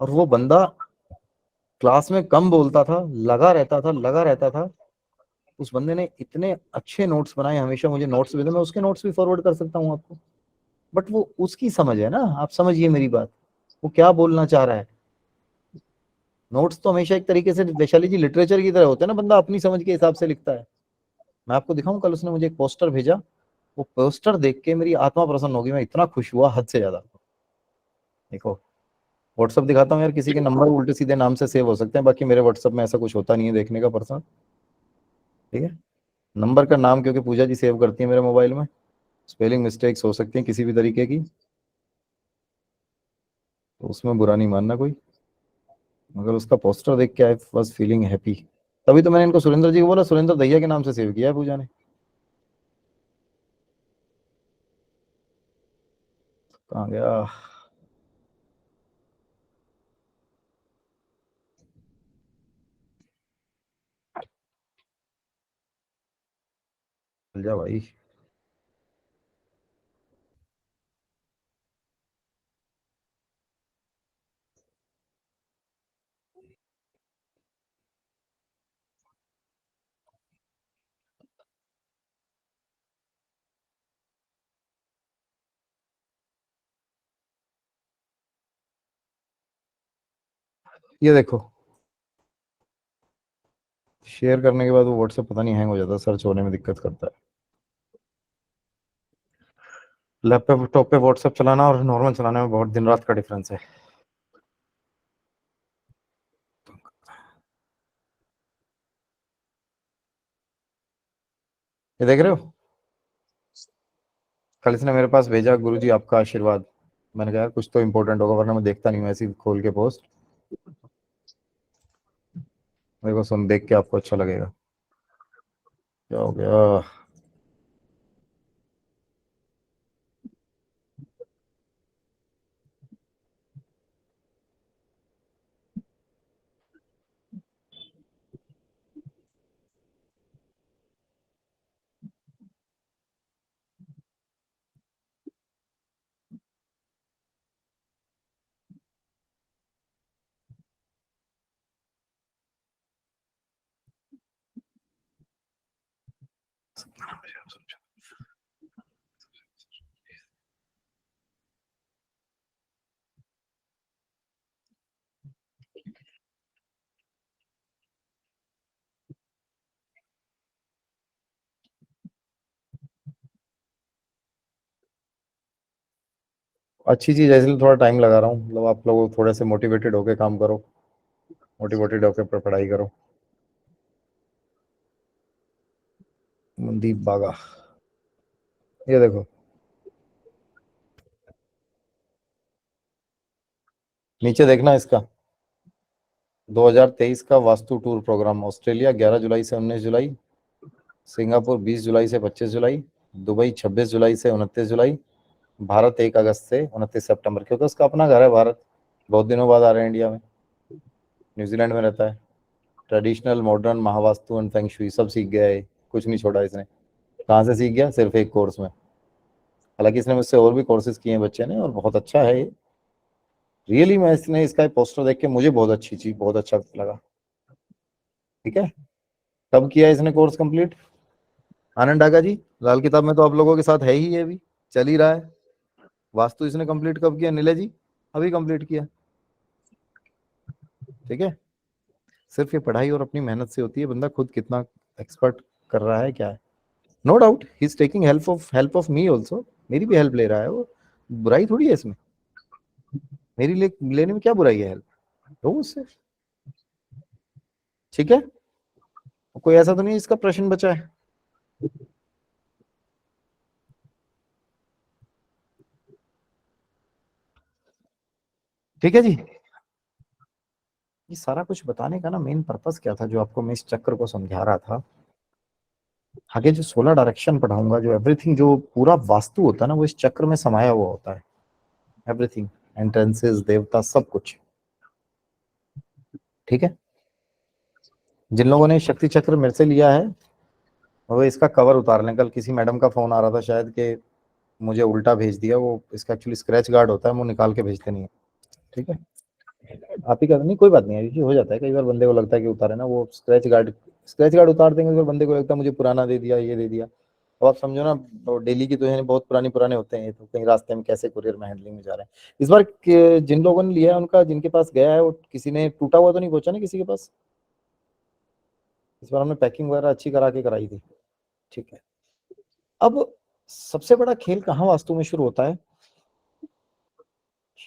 और वो बंदा क्लास में कम बोलता था, लगा रहता था। उस बंदे ने इतने अच्छे नोट्स बनाए, हमेशा मुझे नोट्स भेजो, मैं उसके नोट्स भी फॉरवर्ड कर सकता हूँ आपको। बट वो उसकी समझ है ना, आप समझिए मेरी बात, वो क्या बोलना चाह रहा है। नोट्स तो हमेशा एक तरीके से वैशाली जी लिटरेचर की तरह होते हैं ना, बंदा अपनी समझ के हिसाब से लिखता है। मैं आपको दिखाऊं, कल उसने मुझे एक पोस्टर भेजा, वो पोस्टर देख के मेरी आत्मा प्रसन्न होगी, मैं इतना खुश हुआ हद से ज्यादा। देखो, व्हाट्सअप दिखाता हूँ यार, किसी के नंबर उल्टे सीधे नाम से सेव हो सकते हैं, बाकी मेरे व्हाट्सअप में ऐसा कुछ होता नहीं है देखने का पर्सन। ठीक है, नंबर का नाम क्योंकि पूजा जी सेव करती है मेरे मोबाइल में, स्पेलिंग मिस्टेक्स हो सकती हैं किसी भी तरीके की, तो उसमें बुरा नहीं मानना कोई। मगर उसका पोस्टर देख के आई वाज फीलिंग हैप्पी। तभी तो मैंने इनको सुरेंद्र जी को बोला, सुरेंद्र दैया के नाम से सेव किया है पूजा ने। कहाँ गया? चल जा भाई। ये देखो, शेयर करने के बाद वो व्हाट्सएप पता नहीं हैंग हो जाता है, सर्च होने में दिक्कत करता है। लैपटॉप पे व्हाट्सएप चलाना और नॉर्मल चलाने में बहुत दिन रात का डिफरेंस है। ये देख रहे हो, कल इसने मेरे पास भेजा, गुरुजी आपका आशीर्वाद। मैंने कहा यार कुछ तो इम्पोर्टेंट होगा, वरना मैं देखता नहीं हूँ ऐसे ही खोल के पोस्ट। मेरे को सुन देख के आपको अच्छा लगेगा। क्या हो गया? अच्छी चीज है, इसलिए थोड़ा टाइम लगा रहा हूँ। मतलब आप लोग थोड़े से मोटिवेटेड होके काम करो, मोटिवेटेड होके पढ़ाई करो। मनदीप बागा, ये देखो, नीचे देखना इसका 2023 का वास्तु टूर प्रोग्राम। ऑस्ट्रेलिया 11 जुलाई से 19 जुलाई, सिंगापुर 20 जुलाई से 25 जुलाई, दुबई 26 जुलाई से 29 जुलाई, भारत 1 अगस्त से 29 सितंबर। क्योंकि उसका अपना घर है भारत, बहुत दिनों बाद आ रहे हैं इंडिया में, न्यूजीलैंड में रहता है। Traditional, modern, Mahavastu and feng shui सब सीख गया है, कुछ नहीं छोड़ा इसने। कहाँ से सीख गया? सिर्फ एक कोर्स में। हालांकि इसने मुझसे और भी कोर्सेज किए हैं बच्चे ने, और बहुत अच्छा है ये रियली। मैं इसने इसका पोस्टर देख के मुझे बहुत अच्छी चीज, बहुत अच्छा लगा। ठीक है, कब किया इसने कोर्स कंप्लीट? आनंद डागा जी, लाल किताब में तो आप लोगों के साथ है ही, ये भी चल ही रहा है। वास्तु इसने कंप्लीट कब किया? नीले जी अभी कंप्लीट किया। ठीक है, सिर्फ ये पढ़ाई और अपनी मेहनत से होती है। बंदा खुद कितना एक्सपर्ट कर रहा है क्या है। No doubt he is taking help of me also, मेरी भी हेल्प ले रहा है वो, बुराई थोड़ी है इसमें। मेरी लेने में क्या बुराई है हेल्प, तो उससे ठीक है। कोई ऐसा तो नहीं इसका प्रश्न बचा है? ठीक है जी, ये सारा कुछ बताने का ना मेन पर्पस क्या था, जो आपको मैं इस चक्र को समझा रहा था। आगे जो 16 डायरेक्शन पढ़ाऊंगा, जो एवरीथिंग, जो पूरा वास्तु होता है ना, वो इस चक्र में समाया हुआ होता है। एवरीथिंग, एंट्रेंसेस, देवता, सब कुछ। ठीक है, जिन लोगों ने शक्ति चक्र मेरे से लिया है वो इसका कवर उतार लें। कल किसी मैडम का फोन आ रहा था शायद, कि मुझे उल्टा भेज दिया। वो इसका एक्चुअली स्क्रैच गार्ड होता है, वो निकाल के भेजते नहीं है। ठीक है, आप ही का नहीं, कोई बात नहीं है, ये हो जाता है कई बार। बंदे को लगता है कि उतारे ना, वो स्क्रैच गार्ड उतार देंगे तो बंदे को लगता है मुझे पुराना दे दिया, ये दे दिया। अब आप समझो ना, डेली की तो है, बहुत पुराने होते हैं, तो कहीं रास्ते में कैसे कुरियर में हैंडलिंग में जा रहे हैं। इस बार जिन लोगों ने लिया है उनका, जिनके पास गया है, वो किसी ने टूटा हुआ तो नहीं पहुंचा ना किसी के पास? इस बार हमने पैकिंग वगैरह अच्छी करा के कराई थी। ठीक है, अब सबसे बड़ा खेल कहाँ वास्तु में शुरू होता है?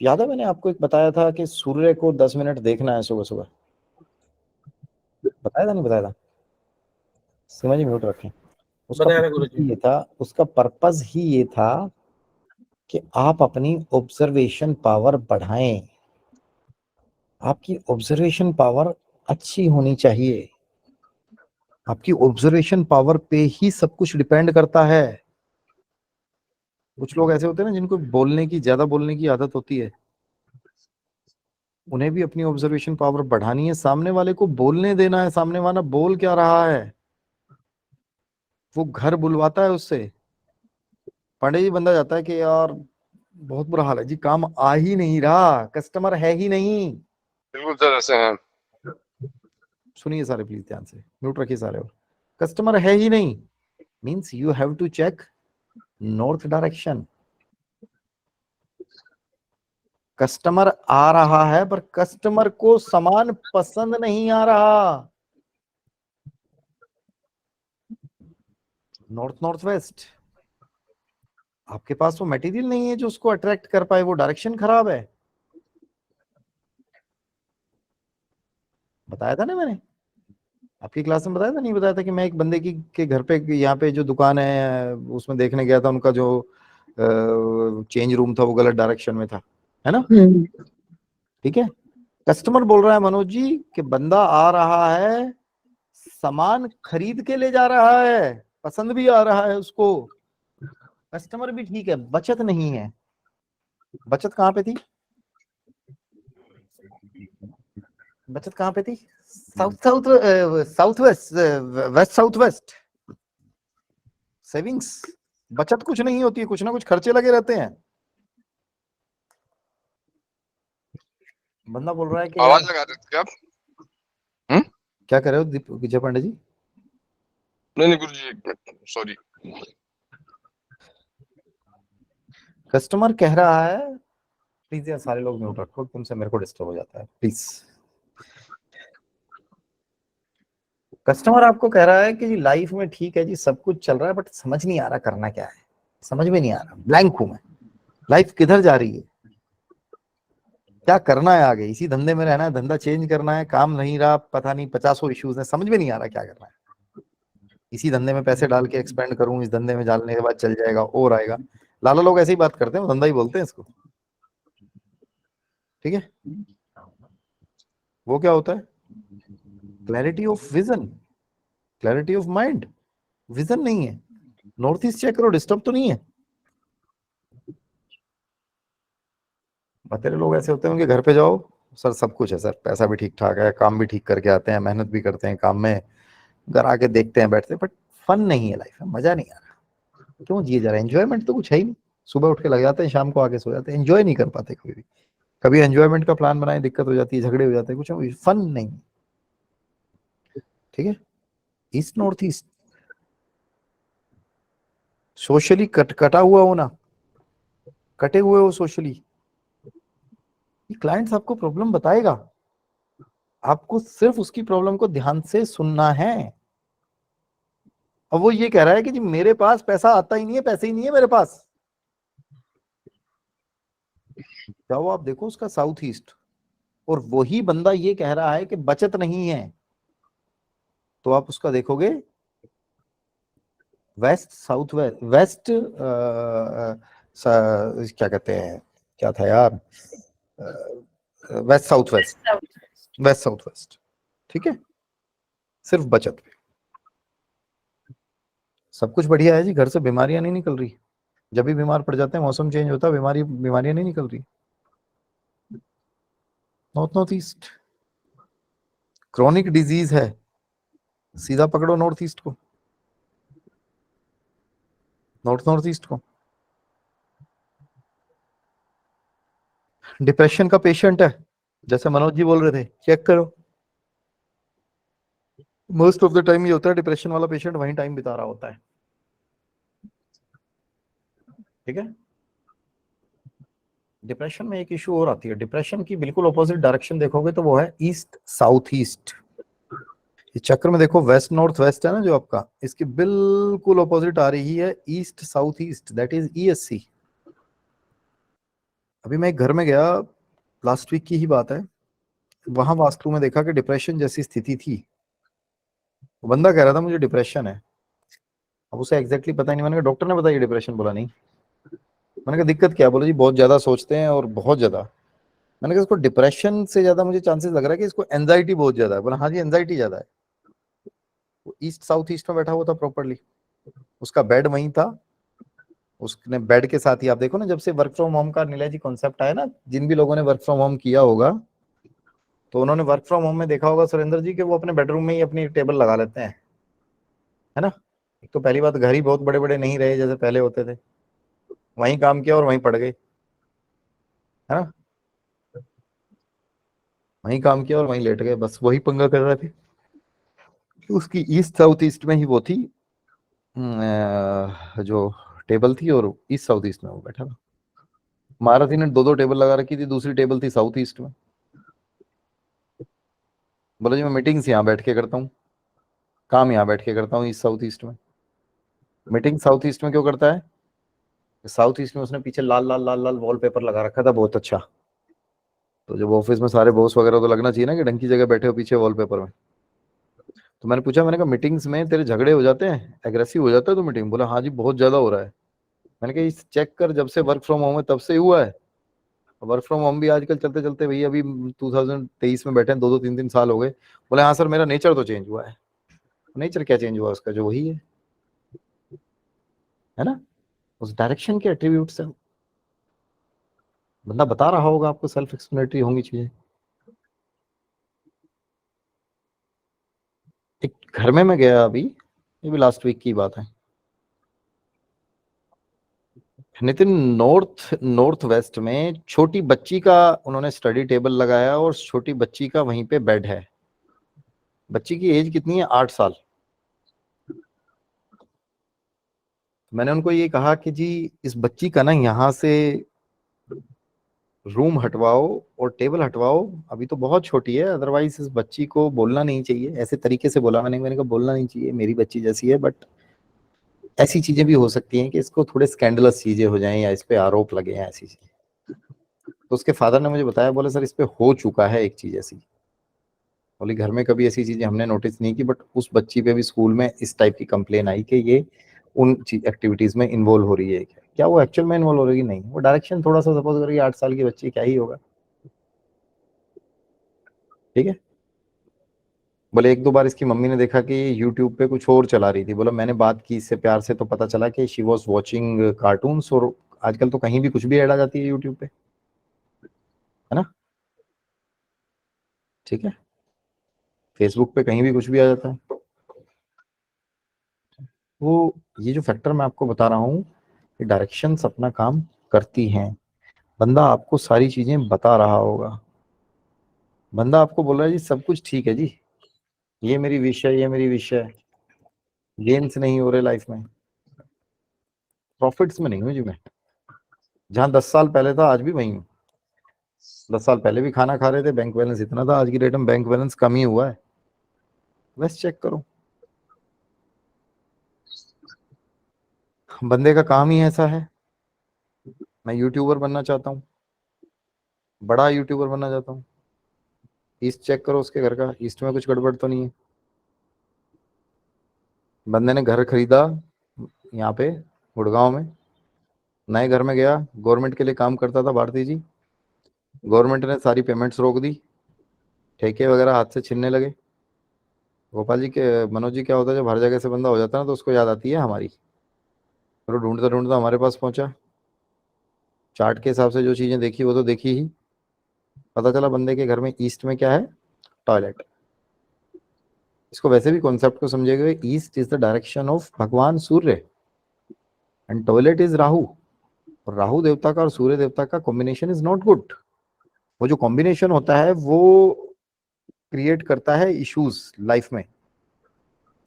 याद है मैंने आपको एक बताया था कि सूर्य को 10 मिनट देखना है सुबह सुबह, बताया था नहीं बताया था? समझ म्यूट रखें। उसका ये था, उसका पर्पस ही ये था कि आप अपनी ऑब्जर्वेशन पावर बढ़ाएं। आपकी ऑब्जर्वेशन पावर अच्छी होनी चाहिए। आपकी ऑब्जर्वेशन पावर पे ही सब कुछ डिपेंड करता है। कुछ लोग ऐसे होते हैं ना, जिनको ज्यादा बोलने की आदत होती है, उन्हें भी अपनी ऑब्जर्वेशन पावर बढ़ानी है। सामने वाले को बोलने देना है, सामने वाला बोल क्या रहा है, वो घर बुलवाता है उससे। पांडे जी, बंदा जाता है कि यार बहुत बुरा हाल है जी, काम आ ही नहीं रहा, कस्टमर है ही नहीं। बिल्कुल सर, ऐसे हैं। सुनिए सारे प्लीज ध्यान से, म्यूट रखिए सारे। और कस्टमर है ही नहीं means you have to check north direction. Customer आ रहा है पर कस्टमर को सामान पसंद नहीं आ रहा। नॉर्थ नॉर्थ वेस्ट, आपके पास वो मटेरियल नहीं है जो उसको अट्रैक्ट कर पाए, वो डायरेक्शन खराब है। बताया था ना मैंने आपकी क्लास में, बताया था नहीं बताया था कि मैं एक बंदे की के घर पे यहाँ पे जो दुकान है उसमें देखने गया था, उनका जो चेंज रूम था वो गलत डायरेक्शन में था, है ना। ठीक है, कस्टमर बोल रहा है मनोज जी कि बंदा आ रहा है, सामान खरीद के ले जा रहा है, पसंद भी आ रहा है उसको, कस्टमर भी ठीक है, बचत नहीं है। बचत कहाँ पे थी? बचत कहाँ पे थी? South south south west, waste south waste. Savings, बचत कुछ नहीं होती है, कुछ ना कुछ खर्चे लगे रहते हैं। बंदा बोल रहा है कि आवाज यार लगा रहे थे आप? क्या कर रहे हो विजय पांडे जी? नहीं गुरु जी, एक मिनट, सॉरी। कस्टमर कह रहा है, प्लीज यार सारे लोग म्यूट रखो, तुमसे मेरे को डिस्टर्ब हो जाता है प्लीज। कस्टमर आपको कह रहा है कि जी लाइफ में ठीक है जी, सब कुछ चल रहा है, बट समझ नहीं आ रहा करना क्या है, समझ में नहीं आ रहा, ब्लैंक हूं मैं, लाइफ किधर जा रही है, क्या करना है आगे, इसी धंधे में रहना है, धंधा चेंज करना है, काम नहीं रहा, पता नहीं 50 इश्यूज है, समझ में नहीं आ रहा क्या करना है। इसी धंधे में पैसे डाल के एक्सपेंड करूं, इस धंधे में डालने के बाद चल जाएगा और आएगा। लाला लोग ऐसे ही बात करते हैं, वो धंधा ही बोलते हैं इसको। ठीक है, वो क्या होता है? Clarity of vision, clarity of mind. Vision नहीं है। नॉर्थ ईस्ट चेक करो, डिस्टर्ब तो नहीं है। बतेरे लोग ऐसे होते हैं, उनके घर पे जाओ, सर सब कुछ है सर, पैसा भी ठीक ठाक है, काम भी ठीक करके आते हैं, मेहनत भी करते हैं काम में, घर आके देखते हैं बैठते हैं, बट फन नहीं है लाइफ में, मजा नहीं आ रहा। क्यों जिए जा रहा है? एंजॉयमेंट तो कुछ है ही नहीं। सुबह उठ के लग जाते हैं, शाम को आके सो जाते हैं, एंजॉय नहीं कर पाते कभी भी। कभी एंजॉयमेंट का प्लान बनाए, दिक्कत हो जाती है, झगड़े हो जाते हैं, कुछ फन नहीं। ठीक है, ईस्ट नॉर्थ ईस्ट सोशली कटा हुआ होना, कटे हुए हो सोशली। क्लाइंट्स आपको प्रॉब्लम बताएगा, आपको सिर्फ उसकी प्रॉब्लम को ध्यान से सुनना है। अब वो ये कह रहा है कि जी मेरे पास पैसा आता ही नहीं है, पैसे ही नहीं है मेरे पास। जाओ आप देखो उसका साउथ ईस्ट, और वही बंदा ये कह रहा है कि बचत नहीं है, तो आप उसका देखोगे वेस्ट साउथ वेस्ट, वेस्ट क्या कहते हैं, क्या था यार, waste south waste, waste south waste. ठीक है, सिर्फ बचत पे। सब कुछ बढ़िया है जी, घर से बीमारियां नहीं निकल रही। जब भी बीमार पड़ जाते हैं, मौसम चेंज होता है, बीमारियां नहीं निकल रही। North north east chronic disease है, सीधा पकड़ो नॉर्थ ईस्ट को, नॉर्थ ईस्ट को। डिप्रेशन का पेशेंट है, जैसे मनोज जी बोल रहे थे, चेक करो, मोस्ट ऑफ द टाइम ये होता है डिप्रेशन वाला पेशेंट वहीं टाइम बिता रहा होता है। ठीक है, डिप्रेशन में एक इशू और आती है, डिप्रेशन की बिल्कुल ऑपोजिट डायरेक्शन देखोगे तो वो है ईस्ट साउथ ईस्ट। इस चक्र में देखो वेस्ट नॉर्थ वेस्ट है ना जो आपका, इसकी बिल्कुल ऑपोजिट आ रही है east south east, that is ESC। अभी मैं एक घर में गया, लास्ट वीक की ही बात है, वहां वास्तु में देखा कि डिप्रेशन जैसी स्थिति थी। वो बंदा कह रहा था मुझे डिप्रेशन है, अब उसे एग्जैक्टली पता नहीं, मैंने कहा डॉक्टर ने बताया डिप्रेशन, बोला नहीं। मैंने कहा दिक्कत क्या? बोला जी बहुत ज्यादा सोचते हैं और बहुत ज्यादा। मैंने कहा इसको डिप्रेशन से ज्यादा मुझे चांसेस लग रहा है कि इसको एंजाइटी बहुत ज्यादा है। बोला हाँ जी एंजाइटी ज्यादा है। वो ईस्ट साउथ ईस्ट में बैठा हुआ था प्रॉपरली, उसका बेड वहीं था, उसने बेड के साथ ही, आप देखो ना जब से वर्क फ्रॉम होम का नीला जी कॉन्सेप्ट आया ना, जिन भी लोगों ने वर्क फ्रॉम होम किया होगा तो उन्होंने वर्क फ्रॉम होम में देखा होगा सुरेंद्र जी कि वो अपने बेडरूम में ही अपनी टेबल लगा लेते हैं, है ना। एक तो पहली बात, घर ही बहुत बड़े बड़े नहीं रहे जैसे पहले होते थे, वहीं काम किया और वहीं पड़ गए, है ना, वहीं काम किया और वहीं लेट गए, बस वही पंगा कर रहे थे। उसकी ईस्ट साउथ ईस्ट में ही वो थी, जो टेबल थी, और ईस्ट साउथ ईस्ट में वो बैठा था। महारथी ने 2-2 टेबल लगा रखी थी, दूसरी टेबल थी साउथ ईस्ट में। बोला जी मैं मीटिंग्स यहाँ बैठ के करता हूँ, काम यहाँ बैठ के करता हूँ ईस्ट साउथ ईस्ट में। मीटिंग साउथ ईस्ट में क्यों करता है? साउथ ईस्ट में उसने पीछे लाल लाल लाल लाल वॉलपेपर लगा रखा था बहुत अच्छा। तो जब ऑफिस में सारे बॉस वगैरह तो लगना चाहिए ना कि ढंग की जगह बैठे हो पीछे वॉलपेपर में। तो मैंने पूछा, मैंने कहा मीटिंग्स में तेरे झगड़े हो जाते हैं, एग्रेसिव हो जाता है तो मीटिंग? बोला हाँ जी बहुत ज्यादा हो रहा है। मैंने कहा इस चेक कर, जब से वर्क फ्रॉम होम है तब से हुआ है? वर्क फ्रॉम होम भी आजकल चलते चलते भैया अभी 2023 में बैठे हैं, 2-2 3-3 साल हो गए। बोले हाँ सर मेरा नेचर तो चेंज हुआ है। नेचर क्या चेंज हुआ उसका? जो वही है ना, उस डायरेक्शन के एट्रीब्यूट्स है। बंदा बता रहा होगा आपको, सेल्फ एक्सप्लेनेटरी होंगी चीजें। एक घर में मैं गया अभी, ये भी लास्ट वीक की बात है नितिन, नॉर्थ वेस्ट में छोटी बच्ची का उन्होंने स्टडी टेबल लगाया और छोटी बच्ची का वहीं पे बेड है। बच्ची की एज कितनी है? 8 साल। मैंने उनको ये कहा कि जी इस बच्ची का ना यहाँ से रूम हटवाओ और टेबल हटवाओ, अभी तो बहुत छोटी है, अदरवाइज इस बच्ची को बोलना नहीं चाहिए। ऐसे तरीके से बोला मैंने कहा बोलना नहीं चाहिए, मेरी बच्ची जैसी है, बट ऐसी चीजें भी हो सकती हैं कि इसको थोड़े स्कैंडलस चीजें हो जाएं या इस पे आरोप लगे हैं ऐसी चीजें। तो उसके फादर ने मुझे बताया, बोले सर इस पे हो चुका है एक चीज ऐसी। बोली घर में कभी ऐसी चीजें हमने नोटिस नहीं की, बट उस बच्ची पे भी स्कूल में इस टाइप की कंप्लेन आई कि ये उन एक्टिविटीज में इन्वॉल्व हो रही है। क्या वो एक्चुअल में इन्वॉल्व हो रही है? नहीं, वो डायरेक्शन थोड़ा सा सपोज करिए 8 साल की बच्ची, क्या ही होगा। ठीक है। बोले 1-2 बार इसकी मम्मी ने देखा कि यूट्यूब पे कुछ और चला रही थी। बोला मैंने बात की इससे प्यार से तो पता चला कि शी वॉज वॉचिंग कार्टून्स, और आजकल तो कहीं भी कुछ भी ऐड आ जाती है यूट्यूब पे, है ना। ठीक है, फेसबुक पे कहीं भी कुछ भी आ जाता है। वो ये जो फैक्टर मैं आपको बता रहा हूँ, ये डायरेक्शंस अपना काम करती हैं। बंदा आपको सारी चीजें बता रहा होगा, बंदा आपको बोल रहा है जी सब कुछ ठीक है जी, ये मेरी विश है, ये मेरी विश है, गेन्स नहीं हो रहे लाइफ में, प्रॉफिट्स में नहीं हूँ जी मैं। जहां 10 साल पहले था आज भी वही हूँ। 10 साल पहले भी खाना खा रहे थे, बैंक बैलेंस इतना था, आज की डेट में बैंक बैलेंस कम ही हुआ है। बस चेक करो, बंदे का काम ही ऐसा है। मैं यूट्यूबर बनना चाहता हूँ, बड़ा यूट्यूबर बनना चाहता हूँ। ईस्ट चेक करो उसके घर का, ईस्ट में कुछ गड़बड़ तो नहीं है। बंदे ने घर खरीदा यहाँ पे गुड़गांव में, नए घर में गया, गवर्नमेंट के लिए काम करता था भारती जी, गवर्नमेंट ने सारी पेमेंट्स रोक दी, ठेके वगैरह हाथ से छीनने लगे। गोपाल जी के, मनोज जी, क्या होता है जब हर जगह से बंदा हो जाता है ना तो उसको याद आती है हमारी। फिर ढूंढता ढूंढता हमारे पास पहुंचा, चार्ट के हिसाब से जो चीजें देखी वो तो देखी ही। पता चला बंदे के घर में ईस्ट में क्या है? टॉयलेट। इसको वैसे भी कॉन्सेप्ट को समझेगा, east is the direction of भगवान सूर्य एंड टॉयलेट इज राहु, और राहु देवता का और सूर्य देवता का कॉम्बिनेशन इज नॉट गुड। वो जो कॉम्बिनेशन होता है वो क्रिएट करता है इश्यूज लाइफ में,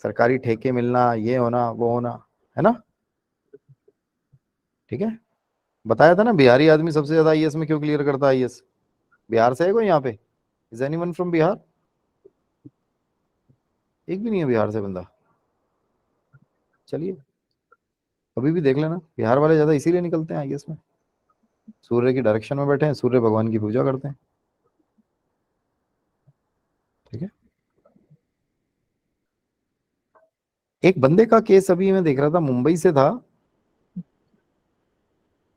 सरकारी ठेके मिलना, ये होना वो होना, है ना। ठीक है, बताया था ना बिहारी आदमी सबसे ज्यादा आईएएस में क्यों क्लियर करता है आईएएस? बिहार से है कोई यहाँ पे? Is anyone from Bihar? एक भी नहीं है बिहार से बंदा। चलिए अभी भी देख लेना, बिहार वाले ज्यादा इसीलिए निकलते हैं आईएएस में, सूर्य की डायरेक्शन में बैठे हैं, सूर्य भगवान की पूजा करते हैं। ठीक है, एक बंदे का केस अभी मैं देख रहा था, मुंबई से था,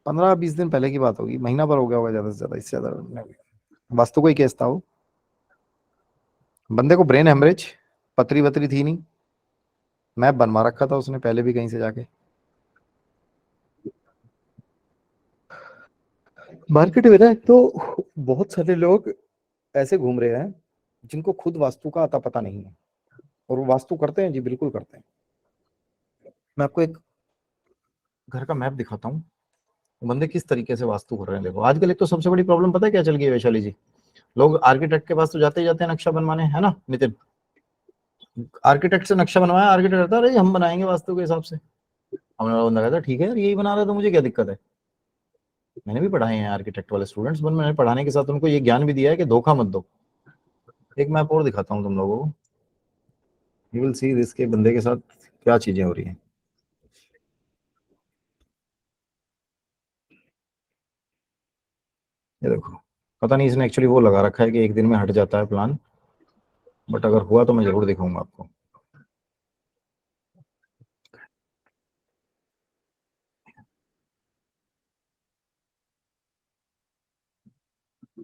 15-20 दिन पहले की बात होगी, महीना भर हो गया होगा ज्यादा से ज्यादा, इससे ज्यादा नहीं। वास्तु कोई केस था वो, बंदे को ब्रेन हेमरेज, पतरी वतरी थी नहीं, मैप बनवा रखा था उसने पहले भी कहीं से जाके। मार्केट में ना तो बहुत सारे लोग ऐसे घूम रहे हैं जिनको खुद वास्तु का अता पता नहीं है, और वो वास्तु करते हैं जी, बिल्कुल करते हैं। मैं आपको एक घर का मैप दिखाता हूँ, बंदे किस तरीके से वास्तु कर रहे हैं। देखो आजकल एक तो सबसे बड़ी प्रॉब्लम पता है क्या चल गई है वैशाली जी? लोग आर्किटेक्ट के पास तो जाते ही जाते हैं नक्शा बनवाने, है ना नितिन। आर्किटेक्ट से नक्शा बनवाया, आर्किटेक्ट कहता है अरे हम बनाएंगे वास्तु के हिसाब से। हमने बंदा कहता ठीक है यार यही बना रहा है तो मुझे क्या दिक्कत है। मैंने भी पढ़ाए हैं आर्किटेक्ट वाले स्टूडेंट्स, पर मैंने पढ़ाने के साथ उनको ये ज्ञान भी दिया है कि धोखा मत दो। एक मैप और दिखाता हूँ तुम लोगों को, यू विल सी दिस के बंदे के साथ क्या चीजें हो रही हैं। ये देखो, पता नहीं इसने एक्चुअली वो लगा रखा है कि एक दिन में हट जाता है प्लान, बट अगर हुआ तो मैं जरूर दिखाऊंगा आपको।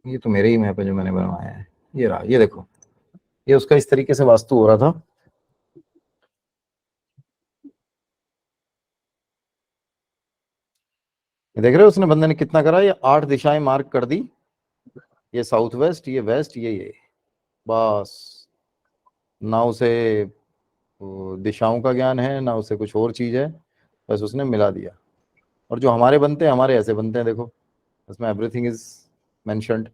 ये तो मेरे ही मैप है जो मैंने बनवाया है, ये रहा, ये देखो, ये उसका इस तरीके से वास्तु हो रहा था। ये देख रहे हो उसने बंदे ने कितना करा, ये 8 दिशाएं मार्क कर दी, ये साउथ वेस्ट, ये वेस्ट, ये बस। ना उसे दिशाओं का ज्ञान है, ना उसे कुछ और चीज है, बस उसने मिला दिया। और जो हमारे बनते हैं, हमारे ऐसे बनते हैं, देखो इसमें एवरीथिंग इज मेंशन्ड।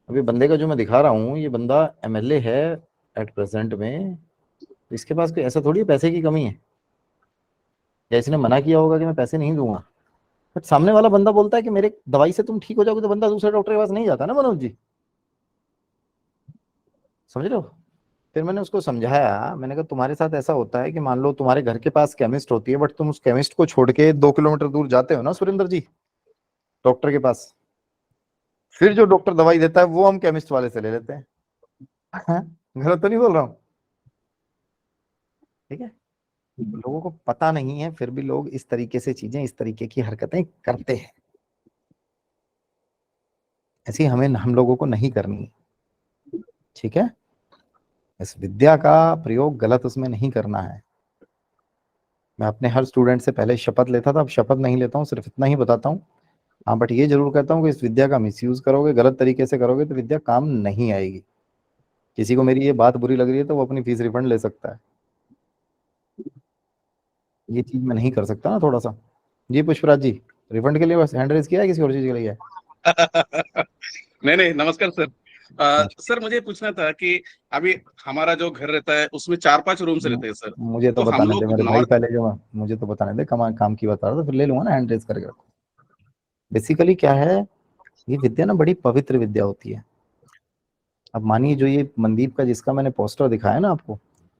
अभी बंदे का जो मैं दिखा रहा हूँ, ये बंदा एमएलए है एट प्रेजेंट में, तो इसके पास कोई ऐसा थोड़ी है पैसे की कमी है, या इसने मना किया होगा कि मैं पैसे नहीं दूंगा। बट सामने वाला बंदा बोलता है कि मेरे दवाई से तुम ठीक हो जाओगे, तो बंदा दूसरे डॉक्टर के पास नहीं जाता ना मनोज जी, समझ रहे हो। फिर मैंने उसको समझाया, मैंने कहा तुम्हारे साथ ऐसा होता है कि मान लो तुम्हारे घर के पास केमिस्ट होती है, बट तुम उस केमिस्ट को छोड़ के 2 किलोमीटर दूर जाते हो ना सुरेंद्र जी डॉक्टर के पास, फिर जो डॉक्टर दवाई देता है वो हम केमिस्ट वाले से ले लेते हैं। हाँ, गलत तो नहीं बोल रहा हूँ, ठीक है। लोगों को पता नहीं है, फिर भी लोग इस तरीके से चीजें, इस तरीके की हरकतें करते हैं। ऐसी हमें, हम लोगों को नहीं करनी, ठीक है। इस विद्या का प्रयोग गलत उसमें नहीं करना है। मैं अपने हर स्टूडेंट से पहले शपथ लेता था, अब शपथ नहीं लेता हूँ, सिर्फ इतना ही बताता हूँ। हाँ, बट ये जरूर कहता हूँ कि इस विद्या का मिसयूज करोगे, गलत तरीके से करोगे, तो विद्या काम नहीं आएगी। किसी को मेरी ये बात बुरी लग रही है तो वो अपनी फीस रिफंड ले सकता है, ये चीज मैं नहीं कर सकता ना थोड़ा सा। जी पुष्पराज जी, रिफंड के लिए बस हैंड रेज किया है, किसी और चीज के लिए है? नहीं नहीं, नमस्कार सर। सर मुझे पूछना था कि अभी हमारा जो घर रहता है उसमें 4-5 रूम्स रहते हैं सर। मुझे तो तो हम बताने दे लोग मेरे भाई, नॉर्थ, पहले जो मुझे तो बताने दे, काम की बता रहा था, फिर ले लूंगा ना हैंड रेज करके। बेसिकली क्या है, ये विद्या ना बड़ी पवित्र विद्या होती है। अब मानिए जो ये मनदीप का जिसका मैंने पोस्टर दिखाया ना आपको,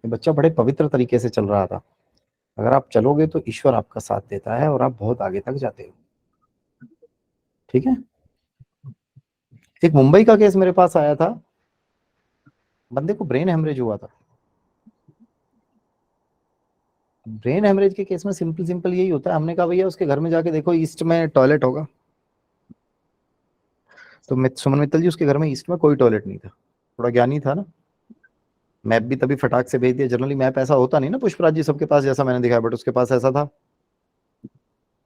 ये बच्चा बड़े पवित्र तरीके से चल रहा था। अगर आप चलोगे तो ईश्वर आपका साथ देता है और आप बहुत आगे तक जाते हो, ठीक है। एक मुंबई का केस मेरे पास आया था, बंदे को ब्रेन हेमरेज हुआ था। ब्रेन हेमरेज के केस में सिंपल सिंपल यही होता है, हमने कहा भैया उसके घर में जाके देखो ईस्ट में टॉयलेट होगा, तो सुमन मित्तल जी उसके घर में ईस्ट में कोई टॉयलेट नहीं था। थोड़ा ज्ञानी था ना, मैप भी तभी फटाक से भेज दिया। जनरली मैप ऐसा होता नहीं ना पुष्पराज जी सबके पास जैसा मैंने दिखाया, बट उसके पास ऐसा था।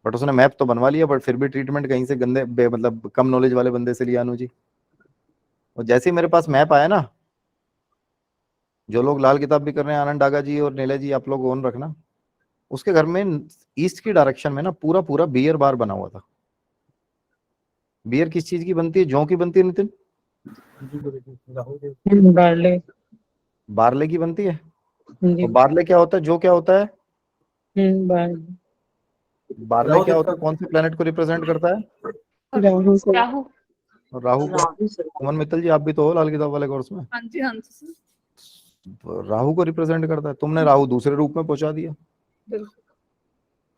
बट उसने मैप तो बनवा लिया, बट फिर भी ट्रीटमेंट कहीं से गंदे मतलब कम नॉलेज वाले बंदे से लिया अनु जी। और जैसे ही मेरे पास मैप आया ना, जो लोग लाल किताब भी कर रहे हैं, आनंद डागा जी और नीले जी, आप लोग ऑन रखना, उसके घर में ईस्ट की डायरेक्शन में ना पूरा पूरा बियर बार बना हुआ था। बियर किस चीज की बनती है, जौ की बनती है नितिन? बार्ले। बारले की बनती है। जी। और बारले क्या होता है, जो क्या होता है? बार्ले। बारले क्या होता है, कौन से प्लेनेट को रिप्रेजेंट करता है? राहु। और राहु को, सुमन मित्तल जी आप भी तो हो लाल किताब वाले कोर्स में। हाँ जी सर। राहु को रिप्रेजेंट करता है, तुमने राहु दूसरे रूप में पहुंचा दिया। बिल्कुल।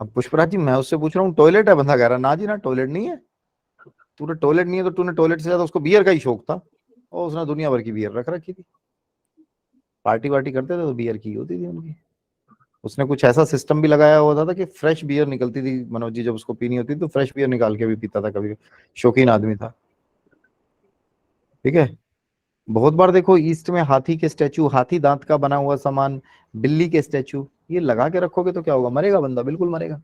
अब पुष्पराज जी मैं उससे पूछ रहा हूँ टॉयलेट है, बंदा कह रहा ना जी ना टॉयलेट नहीं है। तूने टॉयलेट नहीं है तो तूने टॉयलेट से ज्यादा उसको बियर का ही शौक था, और उसने दुनिया भर की बियर रख रखी थी। पार्टी वार्टी करते थे तो बियर की होती थी उनकी। उसने कुछ ऐसा सिस्टम भी लगाया हुआ था कि फ्रेश बियर निकलती थी, मनोज जी जब उसको पीनी होती थी तो फ्रेश बियर निकाल के भी पीता था कभी। शौकीन आदमी था, ठीक है। बहुत बार देखो ईस्ट में हाथी के स्टैचू, हाथी दांत का बना हुआ सामान, बिल्ली के स्टैचू, ये लगा के रखोगे तो क्या होगा, मरेगा बंदा, बिल्कुल मरेगा।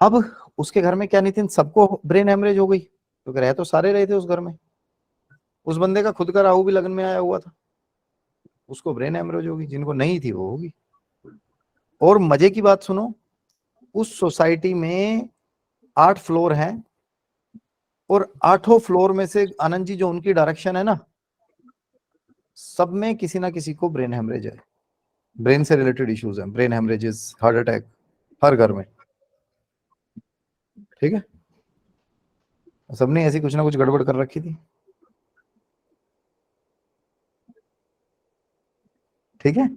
अब उसके घर में क्या नितिन, सबको ब्रेन हेमरेज हो गई, तो रह तो सारे रहे थे उस घर में। उस बंदे का खुद का राहु भी लगन में आया हुआ था, उसको ब्रेन हेमरेज होगी, जिनको नहीं थी वो होगी। और मजे की बात सुनो, उस सोसाइटी में 8 फ्लोर हैं, और 8 फ्लोर में से आनंद जी जो उनकी डायरेक्शन है ना, सब में किसी ना किसी को ब्रेन हेमरेज है, ब्रेन से रिलेटेड इश्यूज हैं, ब्रेन हेमरेजेस, हार्ट अटैक, हर घर में। ठीक है, सबने ऐसी कुछ ना कुछ गड़बड़ कर रखी थी। ठीक है,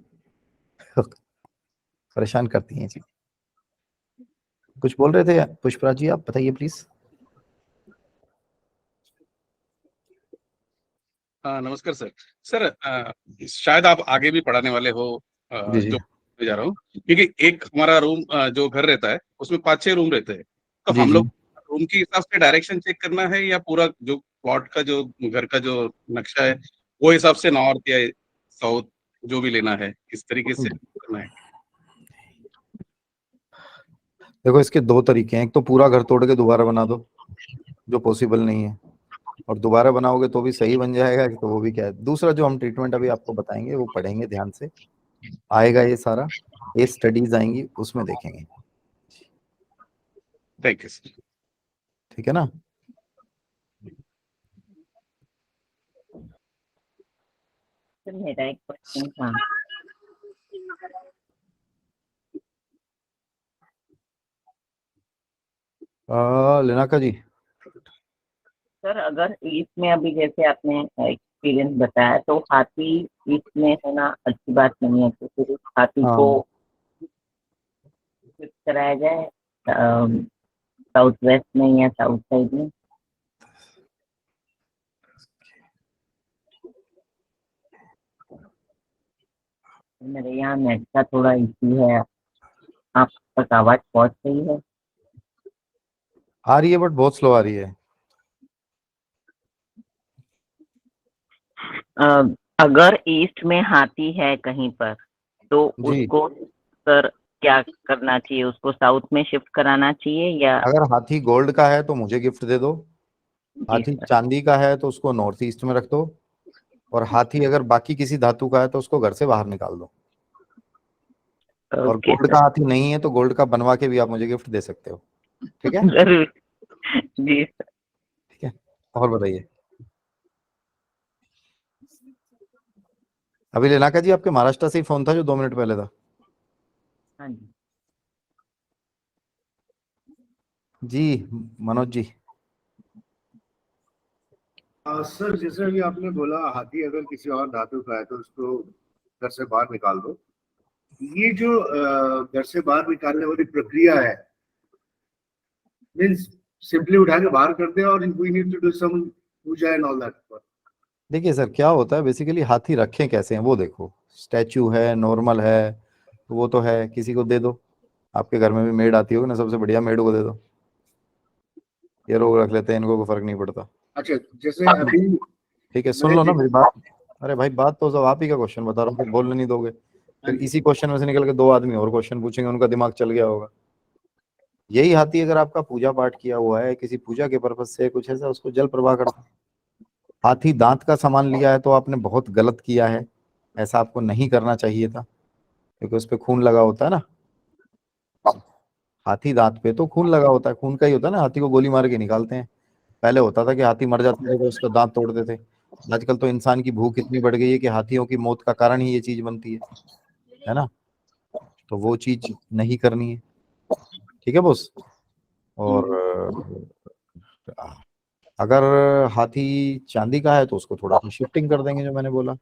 परेशान करती हैं जी। कुछ बोल रहे थे पुष्पराज जी, आप बताइए प्लीज। नमस्कार सर। सर शायद आप आगे भी पढ़ाने वाले हो, जी जी जो मैं जा रहा हूँ, क्योंकि एक हमारा रूम जो घर रहता है उसमें 5-6 रूम रहते हैं, तो जी हम जी। लोग रूम के हिसाब से डायरेक्शन चेक करना है या पूरा जो प्लॉट का जो घर का जो नक्शा है वो हिसाब से नॉर्थ या साउथ जो भी लेना है, इस तरीके से करना है? देखो इसके दो तरीके हैं, एक तो पूरा घर तोड़ के दोबारा बना दो, जो पॉसिबल नहीं है, और दोबारा बनाओगे तो भी सही बन जाएगा, तो वो भी क्या है। दूसरा जो हम ट्रीटमेंट अभी आपको बताएंगे वो पढ़ेंगे ध्यान से, आएगा ये सारा, ये स्टडीज आएंगी उसमें देखेंगे। Thank you sir. ठीक है ना। सर मेरा एक क्वेश्चन था। लिनाका जी। सर अगर ईस्ट में अभी जैसे आपने एक्सपीरियंस बताया तो हाथी ईस्ट में होना अच्छी बात नहीं है, तो फिर उस हाथी हाँ। को शिफ्ट कराया जाए साउथ वेस्ट में या साउथ साइड में। मेरे यहाँ नेट का थोड़ा इशू है, आप तक आवाज पहुंच रही है? आ रही है बट बहुत स्लो आ रही है। अगर ईस्ट में हाथी है कहीं पर तो जी। उसको सर क्या करना चाहिए, उसको साउथ में शिफ्ट कराना चाहिए या? अगर हाथी गोल्ड का है तो मुझे गिफ्ट दे दो, जी हाथी सर। चांदी का है तो उसको नॉर्थ ईस्ट में रख दो, और हाथी अगर बाकी किसी धातु का है तो उसको घर से बाहर निकाल दो। और ओके गोल्ड सर। का हाथी नहीं है तो गोल्ड का बनवा के भी आप मुझे गिफ्ट दे सकते हो। ठीक है। जरूर जी सर। ठीक है, और बताइए। अभी लेनाका जी आपके महाराष्ट्र से ही फोन था जो 2 मिनट पहले था। हाँ जी। जी मनोज जी। सर जैसे अभी आपने बोला हाथी अगर किसी और धातु का है तो उसको घर से बाहर निकाल दो। ये जो घर से बाहर निकालने वाली प्रक्रिया है, मीन्स सिंपली उठा के बाहर कर दे और we need to do some puja and all that? देखिए सर क्या होता है बेसिकली, हाथी रखे कैसे हैं वो देखो, स्टैचू है, नॉर्मल है, तो वो तो है, किसी को दे दो। आपके घर में भी मेड आती होगी ना, सबसे बढ़िया मेड को दे दो, ये लोग रख लेते हैं, इनको कोई फर्क नहीं पड़ता। अच्छा जैसे अभी ठीक है, सुन लो ना मेरी बात। अरे भाई बात तो सब आप ही का क्वेश्चन बता रहा हूँ, फिर बोलने नहीं दोगे, फिर इसी क्वेश्चन में से निकल के 2 आदमी और क्वेश्चन पूछेंगे, उनका दिमाग चल गया होगा। यही हाथी अगर आपका पूजा पाठ किया हुआ है, किसी पूजा के पर्पज से कुछ ऐसा, उसको जल प्रवाह करता है। हाथी दांत का सामान लिया है तो आपने बहुत गलत किया है, ऐसा आपको नहीं करना चाहिए था, क्योंकि उस पर खून लगा होता है ना। हाथी दांत पे तो खून लगा होता है, खून का ही होता है ना, हाथी को गोली मार के निकालते हैं। पहले होता था कि हाथी मर जाता था तो उसका दांत तोड़ते थे। आजकल तो इंसान की भूख इतनी बढ़ गई है कि हाथियों की मौत का कारण ही ये चीज बनती है ना। तो वो चीज नहीं करनी है। ठीक है बॉस। और अगर हाथी चांदी का है तो उसको थोड़ा शिफ्टिंग कर देंगे, जो मैंने बोला।